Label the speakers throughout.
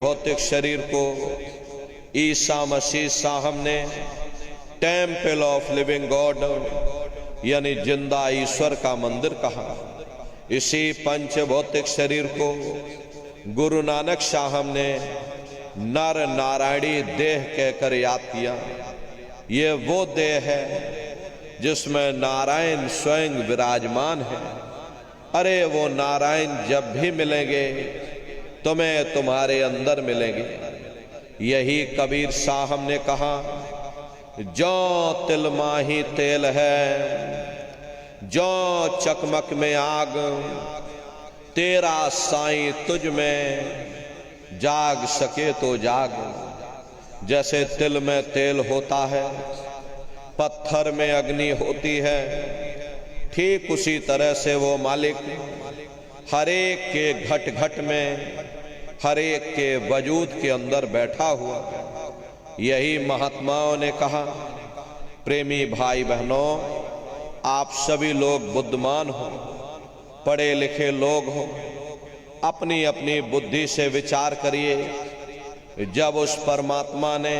Speaker 1: भौतिक शरीर को ईसा मसीह साहब ने टेम्पल ऑफ लिविंग गॉड यानी जिंदा ईश्वर का मंदिर कहा। इसी पंच भौतिक शरीर को गुरु नानक साहब ने नर नारायणी देह कहकर याद किया। ये वो देह है जिसमें नारायण स्वयं विराजमान है। अरे वो नारायण जब भी मिलेंगे तुम्हें तुम्हारे अंदर मिलेंगे। यही कबीर साहब ने कहा, जो तिल माही तेल है, जो चकमक में आग, तेरा साईं तुझ में जाग सके तो जाग। जैसे तिल में तेल होता है, पत्थर में अग्नि होती है, ठीक उसी तरह से वो मालिक हर एक के घट घट में, हर एक के वजूद के अंदर बैठा हुआ। यही महात्माओं ने कहा, प्रेमी भाई बहनों, आप सभी लोग बुद्धिमान हो, पढ़े लिखे लोग हो, अपनी अपनी बुद्धि से विचार करिए। जब उस परमात्मा ने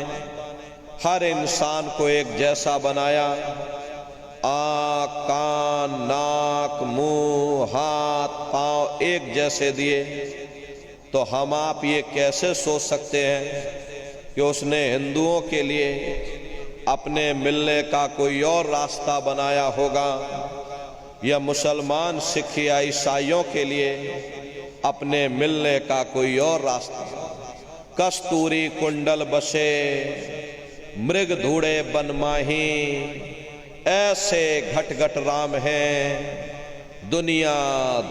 Speaker 1: हर इंसान को एक जैसा बनाया, आँख, कान, नाक, मुंह, हाथ, पांव एक जैसे दिए, तो हम आप ये कैसे सोच सकते हैं कि उसने हिंदुओं के लिए अपने मिलने का कोई और रास्ता बनाया होगा, या मुसलमान, सिख या ईसाइयों के लिए अपने मिलने का कोई और रास्ता। कस्तूरी कुंडल बसे मृग धूड़े बन माही, ऐसे घट घट राम हैं दुनिया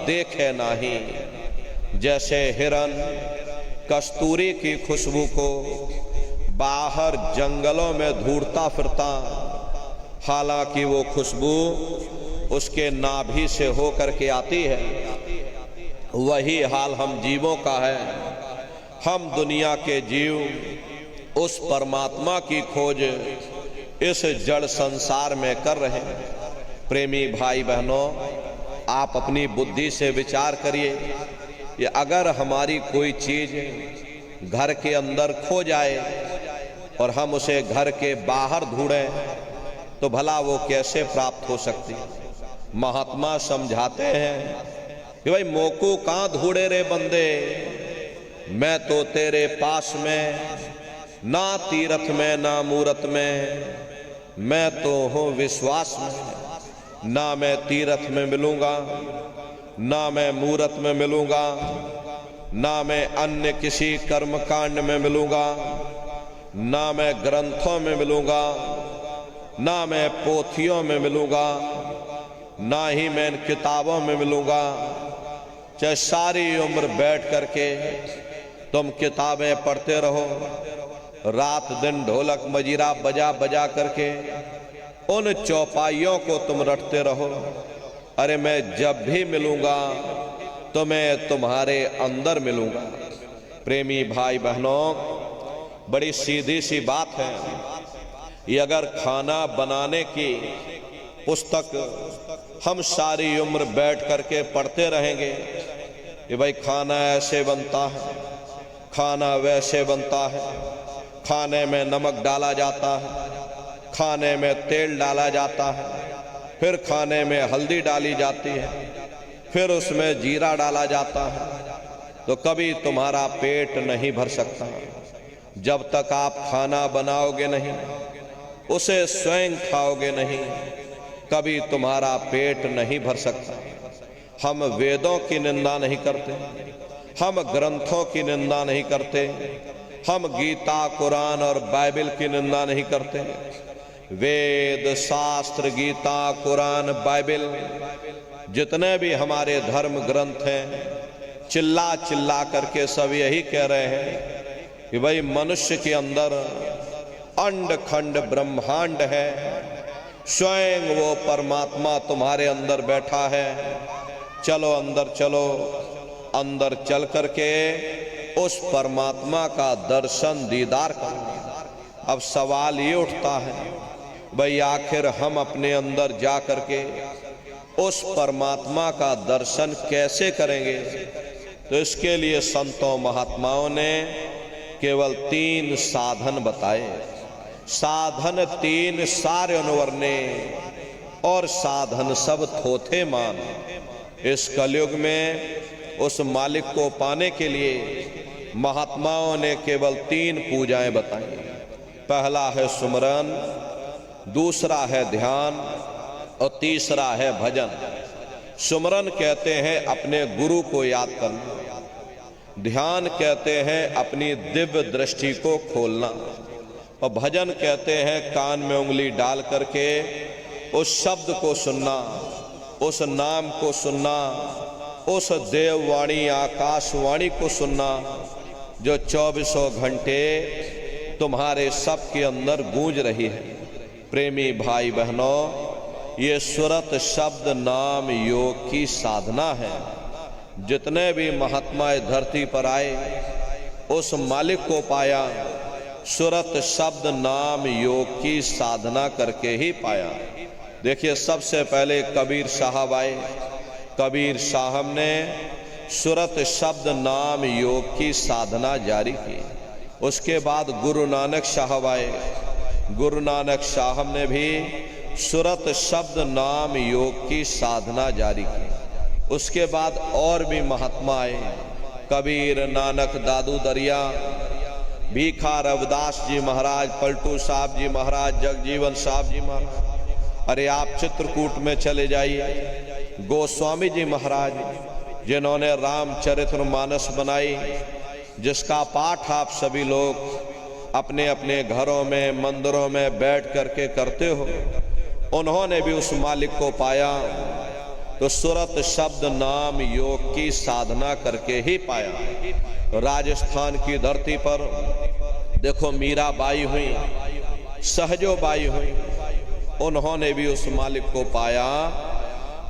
Speaker 1: देखे नाही। जैसे हिरन कस्तूरी की खुशबू को बाहर जंगलों में ढूंढता फिरता, हालांकि वो खुशबू उसके नाभि से होकर के आती है, वही हाल हम जीवों का है। हम दुनिया के जीव उस परमात्मा की खोज इस जड़ संसार में कर रहे हैं। प्रेमी भाई बहनों, आप अपनी बुद्धि से विचार करिए कि अगर हमारी कोई चीज घर के अंदर खो जाए और हम उसे घर के बाहर ढूंढें, तो भला वो कैसे प्राप्त हो सकती। महात्मा समझाते हैं कि भाई मोको कहां ढूंढे रे बंदे, मैं तो तेरे पास में, ना तीरथ में ना मूरत में, मैं तो हूं विश्वास में। ना मैं तीरथ में मिलूंगा, ना मैं मूरत में मिलूंगा, ना मैं अन्य किसी कर्म कांड में मिलूंगा, ना मैं ग्रंथों में मिलूंगा, ना मैं पोथियों में मिलूंगा, ना ही मैं इन किताबों में मिलूंगा। चाहे सारी उम्र बैठ करके तुम किताबें पढ़ते रहो, रात दिन ढोलक मजीरा बजा बजा करके उन चौपाइयों को तुम रटते रहो, अरे मैं जब भी मिलूंगा तो मैं तुम्हारे अंदर मिलूंगा। प्रेमी भाई बहनों, बड़ी सीधी सी बात है। ये अगर खाना बनाने की पुस्तक हम सारी उम्र बैठ करके पढ़ते रहेंगे कि भाई खाना ऐसे बनता है, खाना वैसे बनता है, खाने में नमक डाला जाता है, खाने में तेल डाला जाता है, फिर खाने में हल्दी डाली जाती है, फिर उसमें जीरा डाला जाता है, तो कभी तुम्हारा पेट नहीं भर सकता जब तक आप खाना बनाओगे नहीं, उसे स्वयं खाओगे नहीं, कभी तुम्हारा पेट नहीं भर सकता। हम वेदों की निंदा नहीं करते, हम ग्रंथों की निंदा नहीं करते, हम गीता, कुरान और बाइबल की निंदा नहीं करते। वेद, शास्त्र, गीता, कुरान, बाइबल, जितने भी हमारे धर्म ग्रंथ हैं, चिल्ला चिल्ला करके सब यही कह रहे हैं कि भाई मनुष्य के अंदर अंड खंड ब्रह्मांड है, स्वयं वो परमात्मा तुम्हारे अंदर बैठा है। चलो अंदर चलो, अंदर चल करके उस परमात्मा का दर्शन दीदार करो। अब सवाल ये उठता है, भाई आखिर हम अपने अंदर जा करके उस परमात्मा का दर्शन कैसे करेंगे? तो इसके लिए संतों महात्माओं ने केवल 3 साधन बताए। साधन 3 सारे अनुवर्णे और साधन सब थोथे मान। इस कलयुग में उस मालिक को पाने के लिए महात्माओं ने केवल 3 पूजाएं बताई। पहला है सुमरन, दूसरा है ध्यान और तीसरा है भजन। सुमरन कहते हैं अपने गुरु को याद करना, ध्यान कहते हैं अपनी दिव्य दृष्टि को खोलना, और भजन कहते हैं कान में उंगली डाल करके उस शब्द को सुनना, उस नाम को सुनना, उस देववाणी आकाशवाणी को सुनना जो 24 घंटे तुम्हारे सबके अंदर गूंज रही है। प्रेमी भाई बहनों, ये सुरत शब्द नाम योग की साधना है। जितने भी महात्मा धरती पर आए उस मालिक को पाया, सुरत शब्द नाम योग की साधना करके ही पाया। देखिए, सबसे पहले कबीर साहब आए। कबीर साहब ने सुरत शब्द नाम योग की साधना जारी की। उसके बाद गुरु नानक साहब आए। गुरु नानक साहब ने भी सुरत शब्द नाम योग की साधना जारी की। उसके बाद और भी महात्मा आए, कबीर, नानक, दादू दरिया, भीखा रविदास जी महाराज, पलटू साहब जी महाराज, जगजीवन साहब जी महाराज। अरे आप चित्रकूट में चले जाइए, गोस्वामी जी महाराज जिन्होंने रामचरितमानस बनाई, जिसका पाठ आप सभी लोग अपने अपने घरों में, मंदिरों में बैठ करके करते हो, उन्होंने भी उस मालिक को पाया तो सुरत शब्द नाम योग की साधना करके ही पाया। राजस्थान की धरती पर देखो, मीराबाई हुई, सहजोबाई हुई, उन्होंने भी उस मालिक को पाया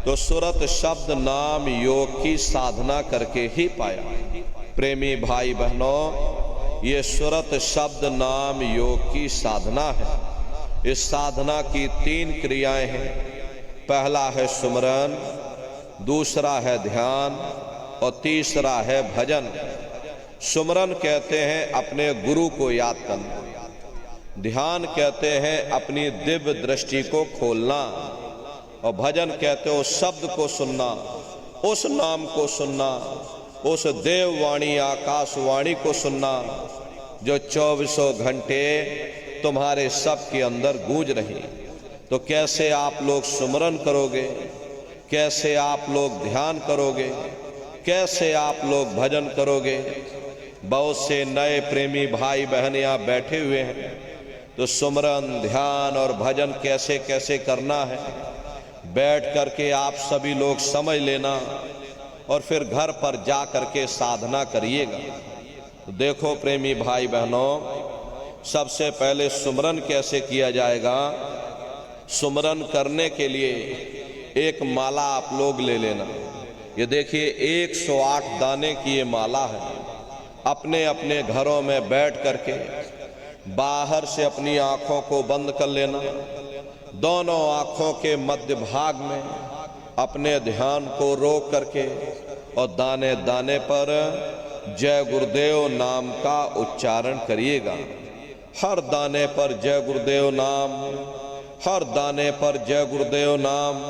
Speaker 1: तो सुरत शब्द नाम योग की साधना करके ही पाया। प्रेमी भाई बहनों, ये सुरत शब्द नाम योग की साधना है। इस साधना की 3 क्रियाएं हैं। पहला है सुमरन, दूसरा है ध्यान और तीसरा है भजन। सुमरन कहते हैं अपने गुरु को याद करना, ध्यान कहते हैं अपनी दिव्य दृष्टि को खोलना, और भजन कहते हैं उस शब्द को सुनना, उस नाम को सुनना, उस देववाणी आकाशवाणी को सुनना जो 24 घंटे तुम्हारे सबके अंदर गूंज रही। तो कैसे आप लोग सुमरन करोगे, कैसे आप लोग ध्यान करोगे, कैसे आप लोग भजन करोगे? बहुत से नए प्रेमी भाई बहन यहाँ बैठे हुए हैं, तो सुमरन, ध्यान और भजन कैसे कैसे करना है बैठ करके आप सभी लोग समझ लेना, और फिर घर पर जा करके साधना करिएगा। तो देखो प्रेमी भाई बहनों, सबसे पहले सुमरन कैसे किया जाएगा। सुमरन करने के लिए एक माला आप लोग ले लेना। ये देखिए 108 दाने की ये माला है। अपने अपने घरों में बैठ करके बाहर से अपनी आंखों को बंद कर लेना। दोनों आंखों के मध्य भाग में अपने ध्यान को रोक करके और दाने दाने पर जय गुरुदेव नाम का उच्चारण करिएगा। हर दाने पर जय गुरुदेव नाम, हर दाने पर जय गुरुदेव नाम,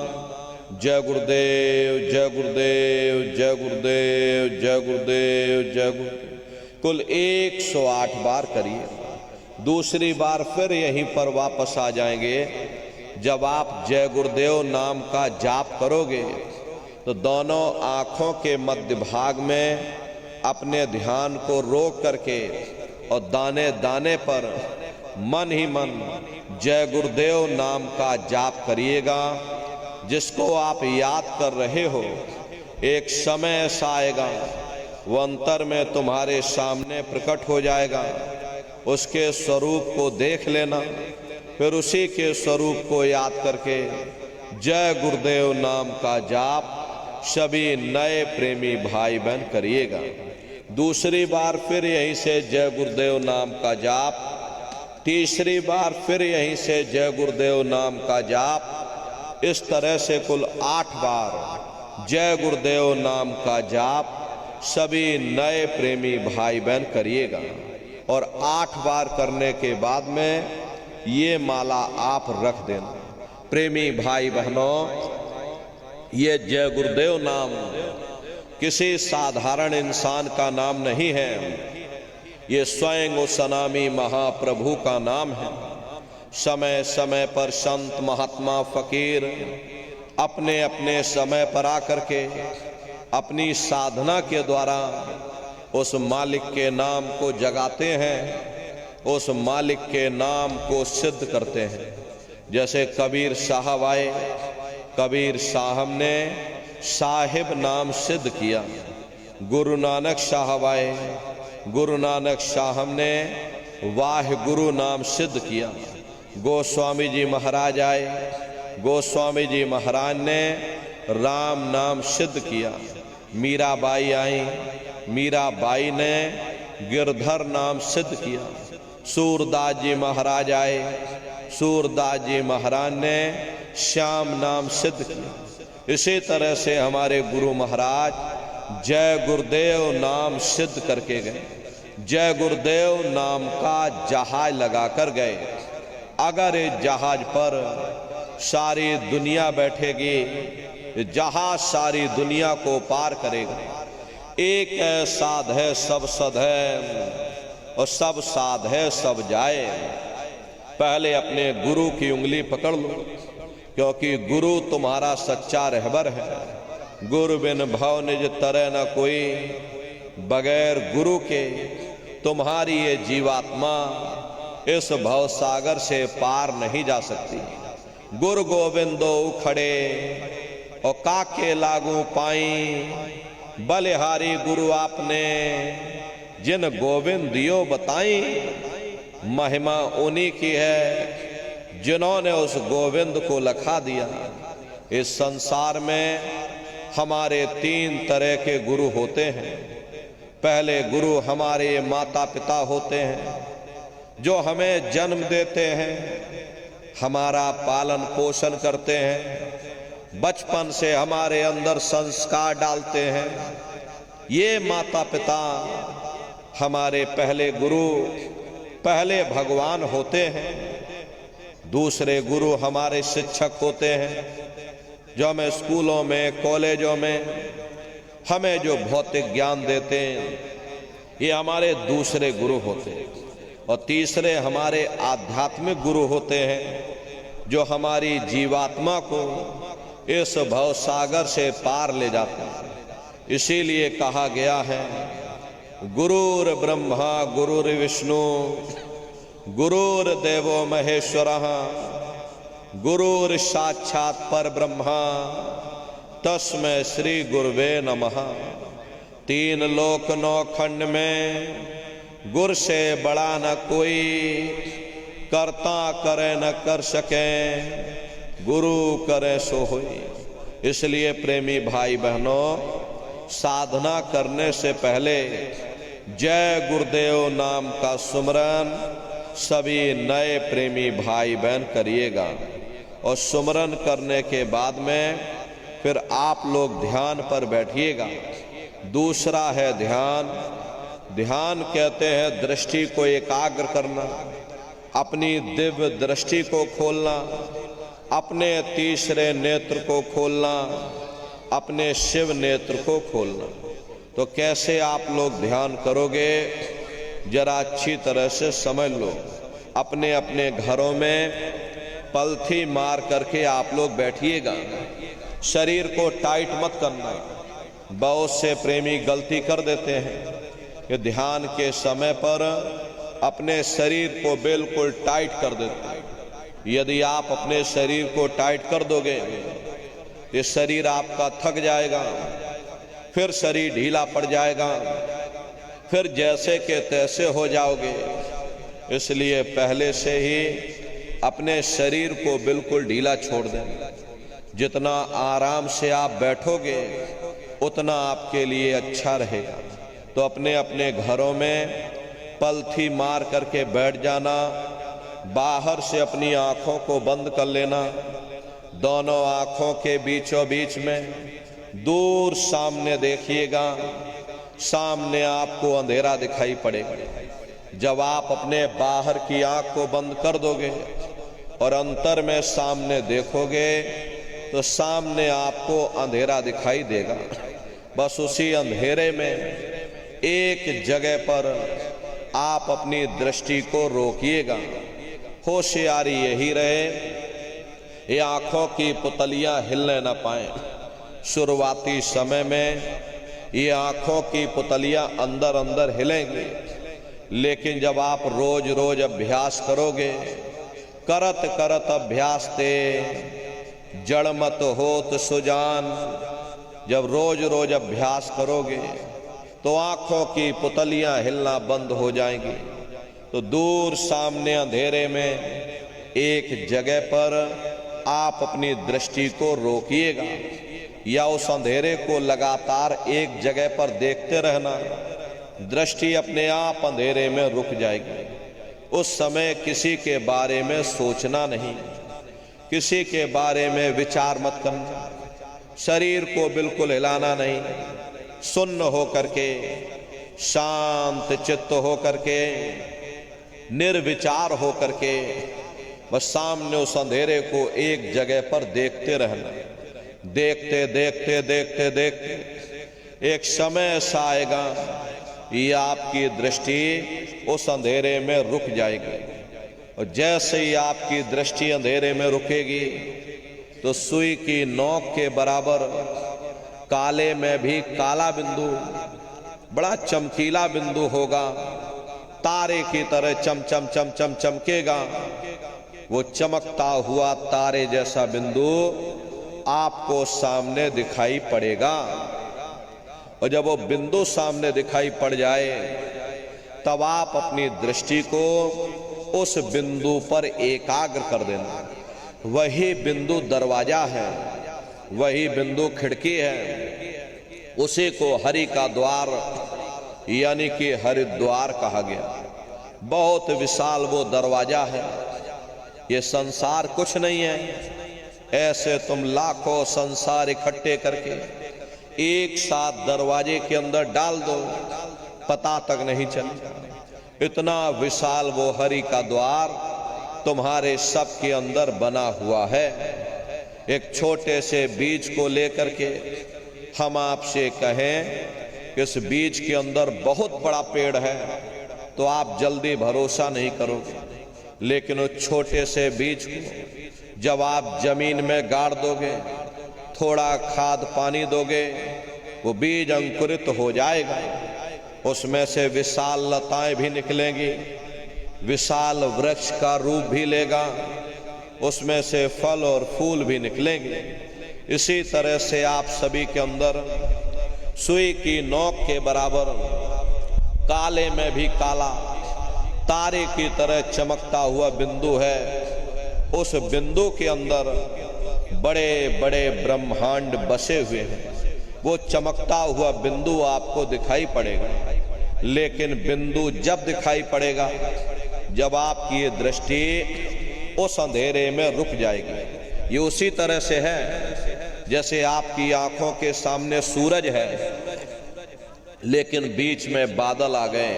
Speaker 1: जय गुरुदेव, जय गुरुदेव, जय गुरुदेव, जय गुरुदेव, जय गुरुदेव, कुल 108 बार करिए। दूसरी बार फिर यहीं पर वापस आ जाएंगे। जब आप जय गुरुदेव नाम का जाप करोगे तो दोनों आंखों के मध्य भाग में अपने ध्यान को रोक करके और दाने दाने पर मन ही मन जय गुरुदेव नाम का जाप करिएगा। जिसको आप याद कर रहे हो, एक समय ऐसा आएगा वो अंतर में तुम्हारे सामने प्रकट हो जाएगा। उसके स्वरूप को देख लेना, फिर उसी के स्वरूप को याद करके जय गुरुदेव नाम का जाप सभी नए प्रेमी भाई बहन करिएगा। दूसरी बार फिर यहीं से जय गुरुदेव नाम का जाप, तीसरी बार फिर यहीं से जय गुरुदेव नाम का जाप। इस तरह से कुल 8 बार जय गुरुदेव नाम का जाप सभी नए प्रेमी भाई बहन करिएगा। और 8 बार करने के बाद में ये माला आप रख देना। प्रेमी भाई बहनों, ये जय गुरुदेव नाम किसी साधारण इंसान का नाम नहीं है, ये स्वयं उस अनामी महाप्रभु का नाम है। समय समय पर संत महात्मा फकीर अपने अपने समय पर आकर के अपनी साधना के द्वारा उस मालिक के नाम को जगाते हैं, उस मालिक के नाम को सिद्ध करते हैं। जैसे कबीर साहब आए, कबीर साहब ने साहिब नाम सिद्ध किया। गुरु नानक साहब आए, गुरु नानक साहब ने वाह गुरु नाम सिद्ध किया। गोस्वामी जी महाराज आए, गोस्वामी जी महाराज ने राम नाम सिद्ध किया। मीराबाई आई, मीराबाई ने गिरधर नाम सिद्ध किया। सूरदास जी महाराज आए, सूरदास जी महाराज ने श्याम नाम सिद्ध किया। इसी तरह से हमारे गुरु महाराज जय गुरुदेव नाम सिद्ध करके गए। जय गुरुदेव नाम का जहाज लगा कर गए। अगर इस जहाज पर सारी दुनिया बैठेगी, जहाज सारी दुनिया को पार करेगा। एक है साध है सब सद है, और सब साध है सब जाए। पहले अपने गुरु की उंगली पकड़ लो, क्योंकि गुरु तुम्हारा सच्चा रहबर है। गुरु बिन भव निज तरह न कोई, बगैर गुरु के तुम्हारी ये जीवात्मा इस भव सागर से पार नहीं जा सकती। गुरु गोविंदो खड़े और काके लागू पाई, बलिहारी गुरु आपने जिन गोविंद दियो बताई। महिमा उन्हीं की है जिन्होंने उस गोविंद को लखा दिया। इस संसार में हमारे 3 तरह के गुरु होते हैं। पहले गुरु हमारे माता पिता होते हैं, जो हमें जन्म देते हैं, हमारा पालन पोषण करते हैं, बचपन से हमारे अंदर संस्कार डालते हैं। ये माता पिता हमारे पहले गुरु, पहले भगवान होते हैं। दूसरे गुरु हमारे शिक्षक होते हैं, जो हमें स्कूलों में कॉलेजों में हमें जो भौतिक ज्ञान देते हैं, ये हमारे दूसरे गुरु होते हैं। और तीसरे हमारे आध्यात्मिक गुरु होते हैं, जो हमारी जीवात्मा को इस भव सागर से पार ले जाते हैं। इसीलिए कहा गया है, गुरुर ब्रह्मा गुरुर विष्णु गुरुर देवो महेश्वरः गुरुर साक्षात पर ब्रह्मा तस्मै श्री गुरुवे नमः। 3 लोक 9 खंड में गुर से बड़ा न कोई, करता करे न कर सके, गुरु करे सो होई। इसलिए प्रेमी भाई बहनों, साधना करने से पहले जय गुरुदेव नाम का सुमरन सभी नए प्रेमी भाई बहन करिएगा। और सुमरन करने के बाद में फिर आप लोग ध्यान पर बैठिएगा। दूसरा है ध्यान। ध्यान कहते हैं दृष्टि को एकाग्र करना, अपनी दिव्य दृष्टि को खोलना, अपने तीसरे नेत्र को खोलना, अपने शिव नेत्र को खोलना। तो कैसे आप लोग ध्यान करोगे, जरा अच्छी तरह से समझ लो। अपने अपने घरों में पलथी मार करके आप लोग बैठिएगा। शरीर को टाइट मत करना। बहुत से प्रेमी गलती कर देते हैं कि ध्यान के समय पर अपने शरीर को बिल्कुल टाइट कर देते हैं। यदि आप अपने शरीर को टाइट कर दोगे, ये शरीर आपका थक जाएगा, फिर शरीर ढीला पड़ जाएगा, फिर जैसे के तैसे हो जाओगे। इसलिए पहले से ही अपने शरीर को बिल्कुल ढीला छोड़ दें। जितना आराम से आप बैठोगे उतना आपके लिए अच्छा रहेगा। तो अपने अपने घरों में पलथी मार करके बैठ जाना। बाहर से अपनी आंखों को बंद कर लेना। दोनों आंखों के बीचों बीच में दूर सामने देखिएगा। सामने आपको अंधेरा दिखाई पड़ेगा। जब आप अपने बाहर की आंख को बंद कर दोगे और अंतर में सामने देखोगे तो सामने आपको अंधेरा दिखाई देगा। बस उसी अंधेरे में एक जगह पर आप अपनी दृष्टि को रोकिएगा। होशियारी यही रहे ये आंखों की पुतलियां हिलने न पाए। शुरुआती समय में ये आंखों की पुतलियां अंदर अंदर हिलेंगी, लेकिन जब आप रोज रोज अभ्यास करोगे, करत करत अभ्यास ते जड़ मत होत सुजान, जब रोज रोज अभ्यास करोगे तो आंखों की पुतलियां हिलना बंद हो जाएंगी। तो दूर सामने अंधेरे में एक जगह पर आप अपनी दृष्टि को रोकिएगा या उस अंधेरे को लगातार एक जगह पर देखते रहना। दृष्टि अपने आप अंधेरे में रुक जाएगी। उस समय किसी के बारे में सोचना नहीं, किसी के बारे में विचार मत करना, शरीर को बिल्कुल हिलाना नहीं, सुन्न हो करके, शांत चित्त हो करके, निर्विचार हो करके बस सामने उस अंधेरे को एक जगह पर देखते रहना। देखते देखते देखते देखते एक समय ऐसा आएगा ये आपकी दृष्टि उस अंधेरे में रुक जाएगी। और जैसे ही आपकी दृष्टि अंधेरे में रुकेगी तो सुई की नोक के बराबर काले में भी काला बिंदु, बड़ा चमकीला बिंदु होगा, तारे की तरह चम चम चम चम चमकेगा। वो चमकता हुआ तारे जैसा बिंदु आपको सामने दिखाई पड़ेगा। और जब वो बिंदु सामने दिखाई पड़ जाए तब आप अपनी दृष्टि को उस बिंदु पर एकाग्र कर देना। वही बिंदु दरवाजा है, वही बिंदु खिड़की है, उसी को हरि का द्वार यानी कि हरिद्वार कहा गया। बहुत विशाल वो दरवाजा है। ये संसार कुछ नहीं है। ऐसे तुम लाखों संसार इकट्ठे करके एक साथ दरवाजे के अंदर डाल दो, पता तक नहीं चलेगा। इतना विशाल वो हरि का द्वार तुम्हारे सब के अंदर बना हुआ है। एक छोटे से बीज को लेकर के हम आपसे कहें कि इस बीज के अंदर बहुत बड़ा पेड़ है तो आप जल्दी भरोसा नहीं करोगे, लेकिन उस छोटे से बीज को जब आप जमीन में गाड़ दोगे, थोड़ा खाद पानी दोगे, वो बीज अंकुरित हो जाएगा। उसमें से विशाल लताएं भी निकलेंगी, विशाल वृक्ष का रूप भी लेगा, उसमें से फल और फूल भी निकलेंगे। इसी तरह से आप सभी के अंदर सुई की नोक के बराबर काले में भी काला, तारे की तरह चमकता हुआ बिंदु है। उस बिंदु के अंदर बड़े बड़े ब्रह्मांड बसे हुए हैं। वो चमकता हुआ बिंदु आपको दिखाई पड़ेगा, लेकिन बिंदु जब दिखाई पड़ेगा जब आपकी ये दृष्टि उस अंधेरे में रुक जाएगी। ये उसी तरह से है जैसे आपकी आंखों के सामने सूरज है लेकिन बीच में बादल आ गए,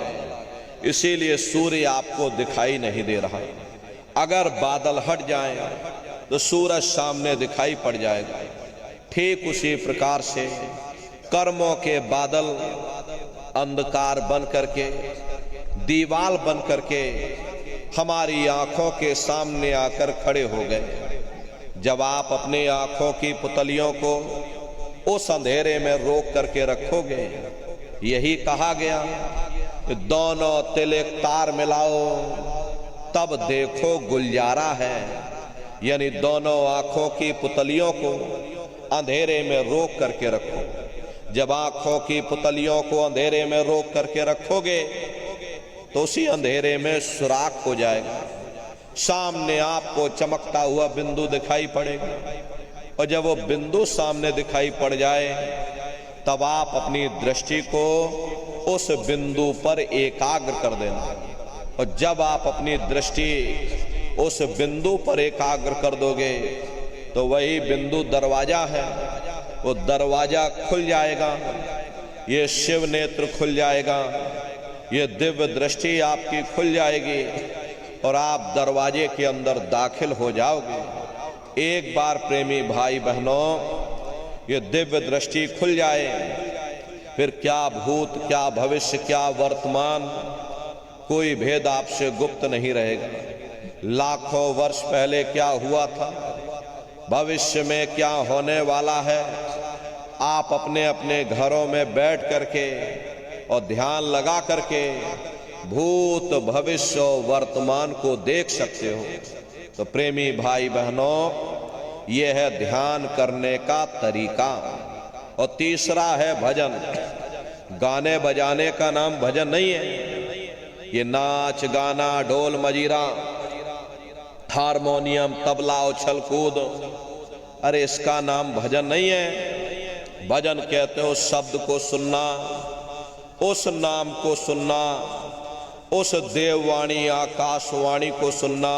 Speaker 1: इसीलिए सूर्य आपको दिखाई नहीं दे रहा। अगर बादल हट जाएं तो सूरज सामने दिखाई पड़ जाएगा। ठीक उसी प्रकार से कर्मों के बादल अंधकार बन करके, दीवाल बन करके हमारी आंखों के सामने आकर खड़े हो गए। जब आप अपनी आंखों की पुतलियों को उस अंधेरे में रोक करके रखोगे, यही कहा गया कि दोनों तिल एक तार मिलाओ तब देखो गुलजारा है। यानी दोनों आंखों की पुतलियों को अंधेरे में रोक करके रखो। जब आंखों की पुतलियों को अंधेरे में रोक करके रखोगे तो उसी अंधेरे में सुराख हो जाएगा, सामने आपको चमकता हुआ बिंदु दिखाई पड़ेगा। और जब वो बिंदु सामने दिखाई पड़ जाए तब आप अपनी दृष्टि को उस बिंदु पर एकाग्र कर देना। और जब आप अपनी दृष्टि उस बिंदु पर एकाग्र कर दोगे तो वही बिंदु दरवाजा है। वो दरवाजा खुल जाएगा, ये शिव नेत्र खुल जाएगा, ये दिव्य दृष्टि आपकी खुल जाएगी और आप दरवाजे के अंदर दाखिल हो जाओगे। एक बार प्रेमी भाई बहनों ये दिव्य दृष्टि खुल जाए, फिर क्या भूत, क्या भविष्य, क्या वर्तमान, कोई भेद आपसे गुप्त नहीं रहेगा। लाखों वर्ष पहले क्या हुआ था, भविष्य में क्या होने वाला है, आप अपने अपने घरों में बैठ करके और ध्यान लगा करके भूत, भविष्य और वर्तमान को देख सकते हो। तो प्रेमी भाई बहनों यह है ध्यान करने का तरीका। और तीसरा है भजन। गाने बजाने का नाम भजन नहीं है। ये नाच गाना, ढोल मजीरा, हारमोनियम, तबला, उछल कूद, अरे इसका नाम भजन नहीं है। भजन कहते हो शब्द को सुनना, उस नाम को सुनना, उस देववाणी आकाशवाणी को सुनना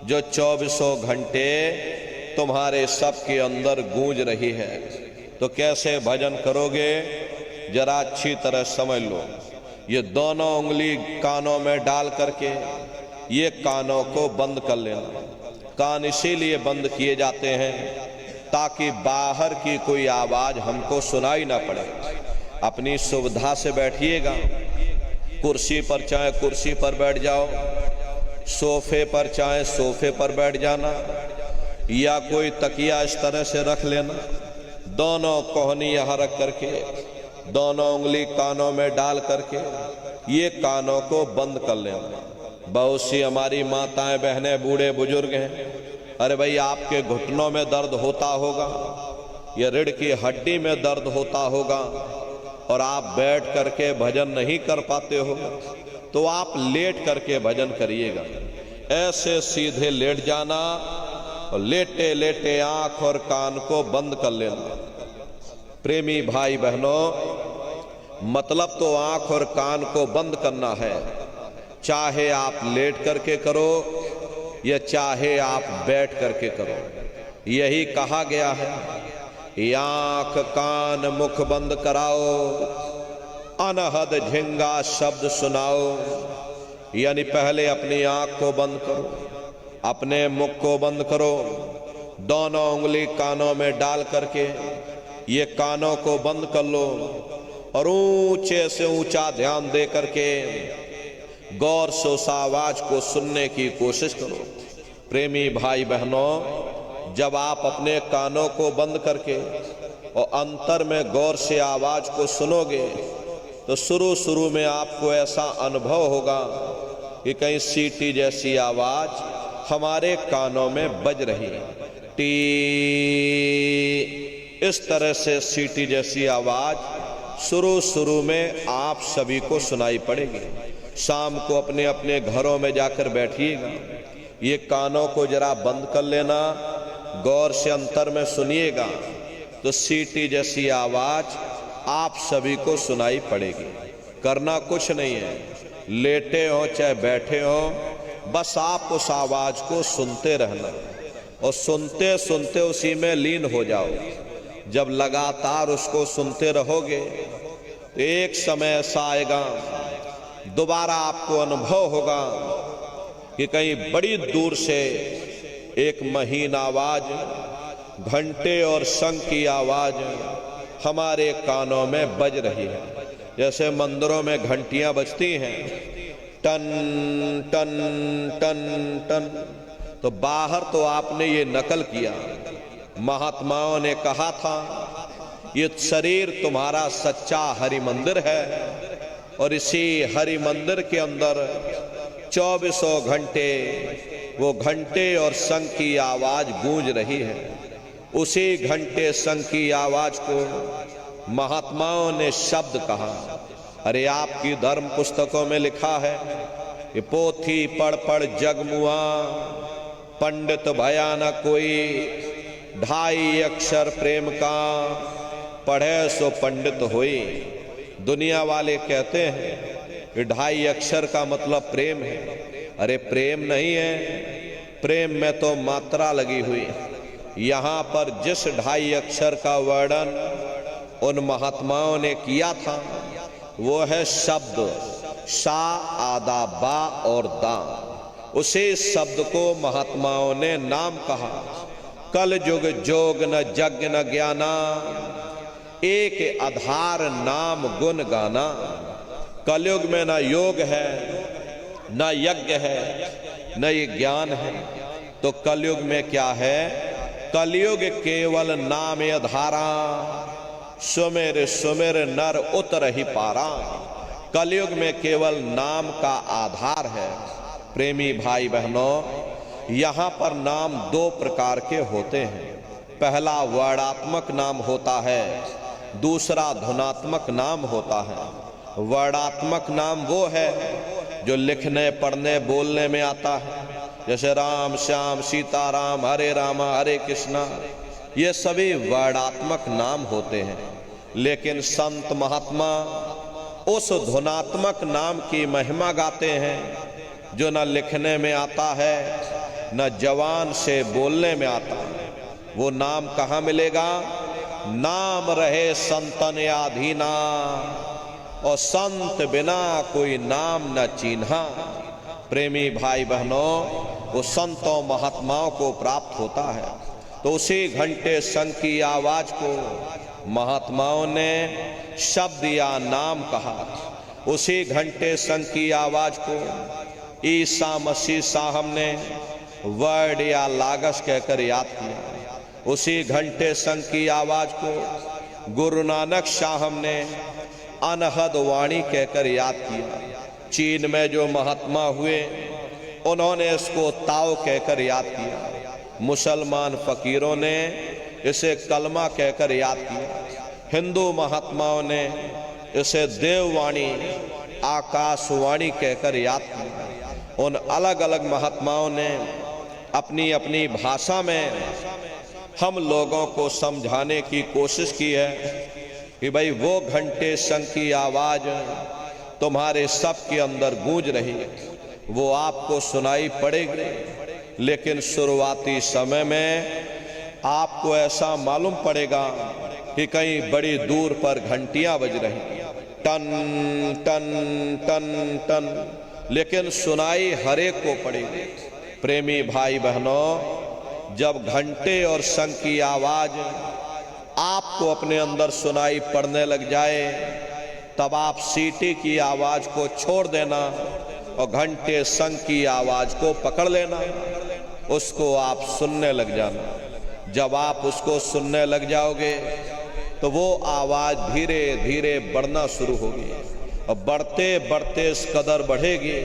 Speaker 1: जो 24 घंटे तुम्हारे सबके अंदर गूंज रही है। तो कैसे भजन करोगे जरा अच्छी तरह समझ लो। ये दोनों उंगली कानों में डाल करके ये कानों को बंद कर लेना। कान इसीलिए बंद किए जाते हैं ताकि बाहर की कोई आवाज हमको सुनाई ना पड़े। अपनी सुविधा से बैठिएगा, कुर्सी पर चाहे कुर्सी पर बैठ जाओ, सोफे पर चाहे सोफे पर बैठ जाना, या कोई तकिया इस तरह से रख लेना, दोनों कोहनी यहाँ रख करके दोनों उंगली कानों में डाल करके ये कानों को बंद कर लेना। बहुत सी हमारी माताएं, बहनें, बूढ़े बुजुर्ग हैं, अरे भाई आपके घुटनों में दर्द होता होगा या रीढ़ की हड्डी में दर्द होता होगा और आप बैठ करके भजन नहीं कर पाते हो, तो आप लेट करके भजन करिएगा। ऐसे सीधे लेट जाना और लेटे लेटे आंख और कान को बंद कर लेना। प्रेमी भाई बहनों, मतलब तो आंख और कान को बंद करना है, चाहे आप लेट करके करो या चाहे आप बैठ करके करो। यही कहा गया है, आंख कान मुख बंद कराओ, अनहद झिंगा शब्द सुनाओ। यानी पहले अपनी आंख को बंद करो, अपने मुख को बंद करो, दोनों उंगली कानों में डाल करके ये कानों को बंद कर लो और ऊंचे से ऊंचा ध्यान दे करके गौर से उस आवाज को सुनने की कोशिश करो। प्रेमी भाई बहनों, जब आप अपने कानों को बंद करके और अंतर में गौर से आवाज को सुनोगे तो शुरू शुरू में आपको ऐसा अनुभव होगा कि कहीं सीटी जैसी आवाज हमारे कानों में बज रही है। टी, इस तरह से सीटी जैसी आवाज शुरू शुरू में आप सभी को सुनाई पड़ेगी। शाम को अपने अपने घरों में जाकर बैठिएगा, ये कानों को जरा बंद कर लेना, गौर से अंतर में सुनिएगा तो सीटी जैसी आवाज आप सभी को सुनाई पड़ेगी। करना कुछ नहीं है, लेटे हो चाहे बैठे हो, बस आप उस आवाज को सुनते रहना और सुनते सुनते उसी में लीन हो जाओ। जब लगातार उसको सुनते रहोगे तो एक समय ऐसा आएगा, दोबारा आपको अनुभव होगा कि कहीं बड़ी दूर से एक महीन आवाज, घंटे और शंख की आवाज हमारे कानों में बज रही है। जैसे मंदिरों में घंटियां बजती हैं, टन टन टन टन। तो बाहर तो आपने ये नकल किया। महात्माओं ने कहा था ये शरीर तुम्हारा सच्चा हरि मंदिर है और इसी हरि मंदिर के अंदर 24 घंटे वो घंटे और शंख की आवाज गूंज रही है। उसी घंटे शंख की आवाज को महात्माओं ने शब्द कहा। अरे आपकी धर्म पुस्तकों में लिखा है कि पोथी पढ़ पढ़ जगमुआ, पंडित भया न कोई, 2.5 अक्षर प्रेम का, पढ़े सो पंडित होई। दुनिया वाले कहते हैं कि 2.5 अक्षर का मतलब प्रेम है। अरे प्रेम नहीं है, प्रेम में तो मात्रा लगी हुई। यहाँ पर जिस 2.5 अक्षर का वर्णन उन महात्माओं ने किया था वो है शब्द। सा, आदा, बा और दा, उसी शब्द को महात्माओं ने नाम कहा। कल युग जोग न यज्ञ न ज्ञाना, एक आधार नाम गुण गाना। कलयुग में न योग है, न यज्ञ है, न ये ज्ञान है। तो कलयुग में क्या है? कलयुग केवल नाम धारा, सुमेर सुमेर नर उतर ही पारा। कलयुग में केवल नाम का आधार है। प्रेमी भाई बहनों, यहाँ पर नाम दो प्रकार के होते हैं। पहला वर्णात्मक नाम होता है, दूसरा धुनात्मक नाम होता है। वर्णात्मक नाम वो है जो लिखने पढ़ने बोलने में आता है, जैसे राम श्याम सीताराम, हरे रामा हरे कृष्णा, ये सभी वर्णात्मक नाम होते हैं। लेकिन संत महात्मा उस धुनात्मक नाम की महिमा गाते हैं जो न लिखने में आता है, न जवान से बोलने में आता है। वो नाम कहाँ मिलेगा? नाम रहे संतन आधीना, और संत बिना कोई नाम न चिन्हा। प्रेमी भाई बहनों, वो संतों महात्माओं को प्राप्त होता है। तो उसी घंटे शंख की आवाज को महात्माओं ने शब्द या नाम कहा। उसी घंटे शंख की आवाज को ईसा मसीह साहब ने वर्ड या लागस कहकर याद किया। उसी घंटे शंख की आवाज को गुरु नानक साहब ने अनहद वाणी कहकर याद किया। चीन में जो महात्मा हुए उन्होंने इसको ताओ कहकर याद किया। मुसलमान फकीरों ने इसे कलमा कहकर याद किया। हिंदू महात्माओं ने इसे देववाणी, आकाशवाणी कहकर याद किया। उन अलग अलग महात्माओं ने अपनी अपनी भाषा में हम लोगों को समझाने की कोशिश की है कि भाई वो घंटे शंख की आवाज तुम्हारे सबके अंदर गूंज रही है, वो आपको सुनाई पड़ेगी। लेकिन शुरुआती समय में आपको ऐसा मालूम पड़ेगा कि कहीं बड़ी दूर पर घंटियां बज रही, टन टन टन टन, लेकिन सुनाई हरेक को पड़ेगी। प्रेमी भाई बहनों, जब घंटे और शंख की आवाज आपको अपने अंदर सुनाई पड़ने लग जाए, तब आप सीटी की आवाज को छोड़ देना और घंटे शंख की आवाज को पकड़ लेना, उसको आप सुनने लग जाना। जब आप उसको सुनने लग जाओगे तो वो आवाज धीरे धीरे बढ़ना शुरू होगी, और बढ़ते बढ़ते इस कदर बढ़ेगी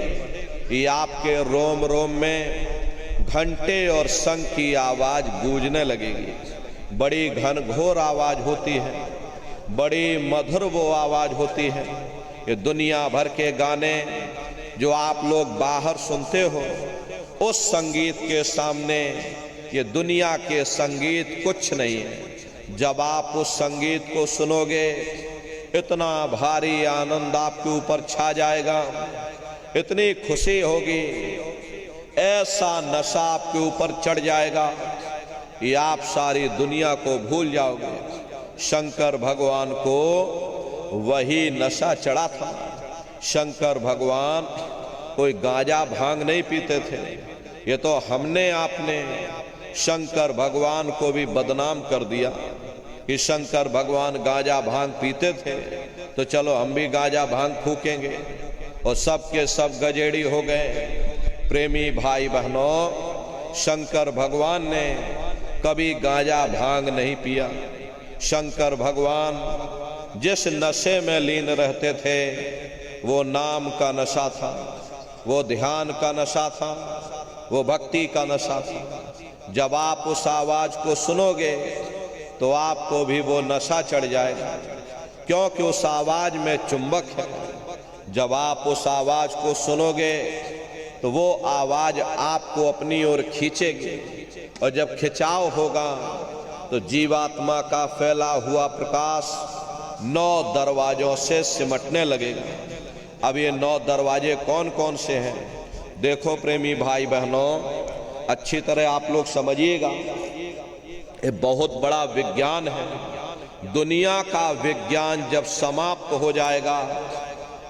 Speaker 1: कि आपके रोम रोम में घंटे और शंख की आवाज गूंजने लगेगी। बड़ी घनघोर आवाज होती है, बड़ी मधुर वो आवाज होती है। ये दुनिया भर के गाने जो आप लोग बाहर सुनते हो, उस संगीत के सामने ये दुनिया के संगीत कुछ नहीं है। जब आप उस संगीत को सुनोगे, इतना भारी आनंद आपके ऊपर छा जाएगा, इतनी खुशी होगी, ऐसा नशा आपके ऊपर चढ़ जाएगा कि आप सारी दुनिया को भूल जाओगे। शंकर भगवान को वही नशा चढ़ा था। शंकर भगवान कोई गांजा भांग नहीं पीते थे। ये तो हमने आपने शंकर भगवान को भी बदनाम कर दिया कि शंकर भगवान गांजा भांग पीते थे, तो चलो हम भी गांजा भांग फूकेंगे, और सब के सब गजेड़ी हो गए। प्रेमी भाई बहनों, शंकर भगवान ने कभी गांजा भांग नहीं पिया। शंकर भगवान जिस नशे में लीन रहते थे, वो नाम का नशा था, वो ध्यान का नशा था, वो भक्ति का नशा था। जब आप उस आवाज को सुनोगे तो आपको भी वो नशा चढ़ जाएगा, क्योंकि उस आवाज में चुंबक है। जब आप उस आवाज को सुनोगे तो वो आवाज आपको अपनी ओर खींचेगी, और जब खिंचाव होगा तो जीवात्मा का फैला हुआ प्रकाश 9 दरवाजों से सिमटने लगेगा। अब ये 9 दरवाजे कौन कौन से हैं? देखो प्रेमी भाई बहनों, अच्छी तरह आप लोग समझिएगा, ये बहुत बड़ा विज्ञान है। दुनिया का विज्ञान जब समाप्त हो जाएगा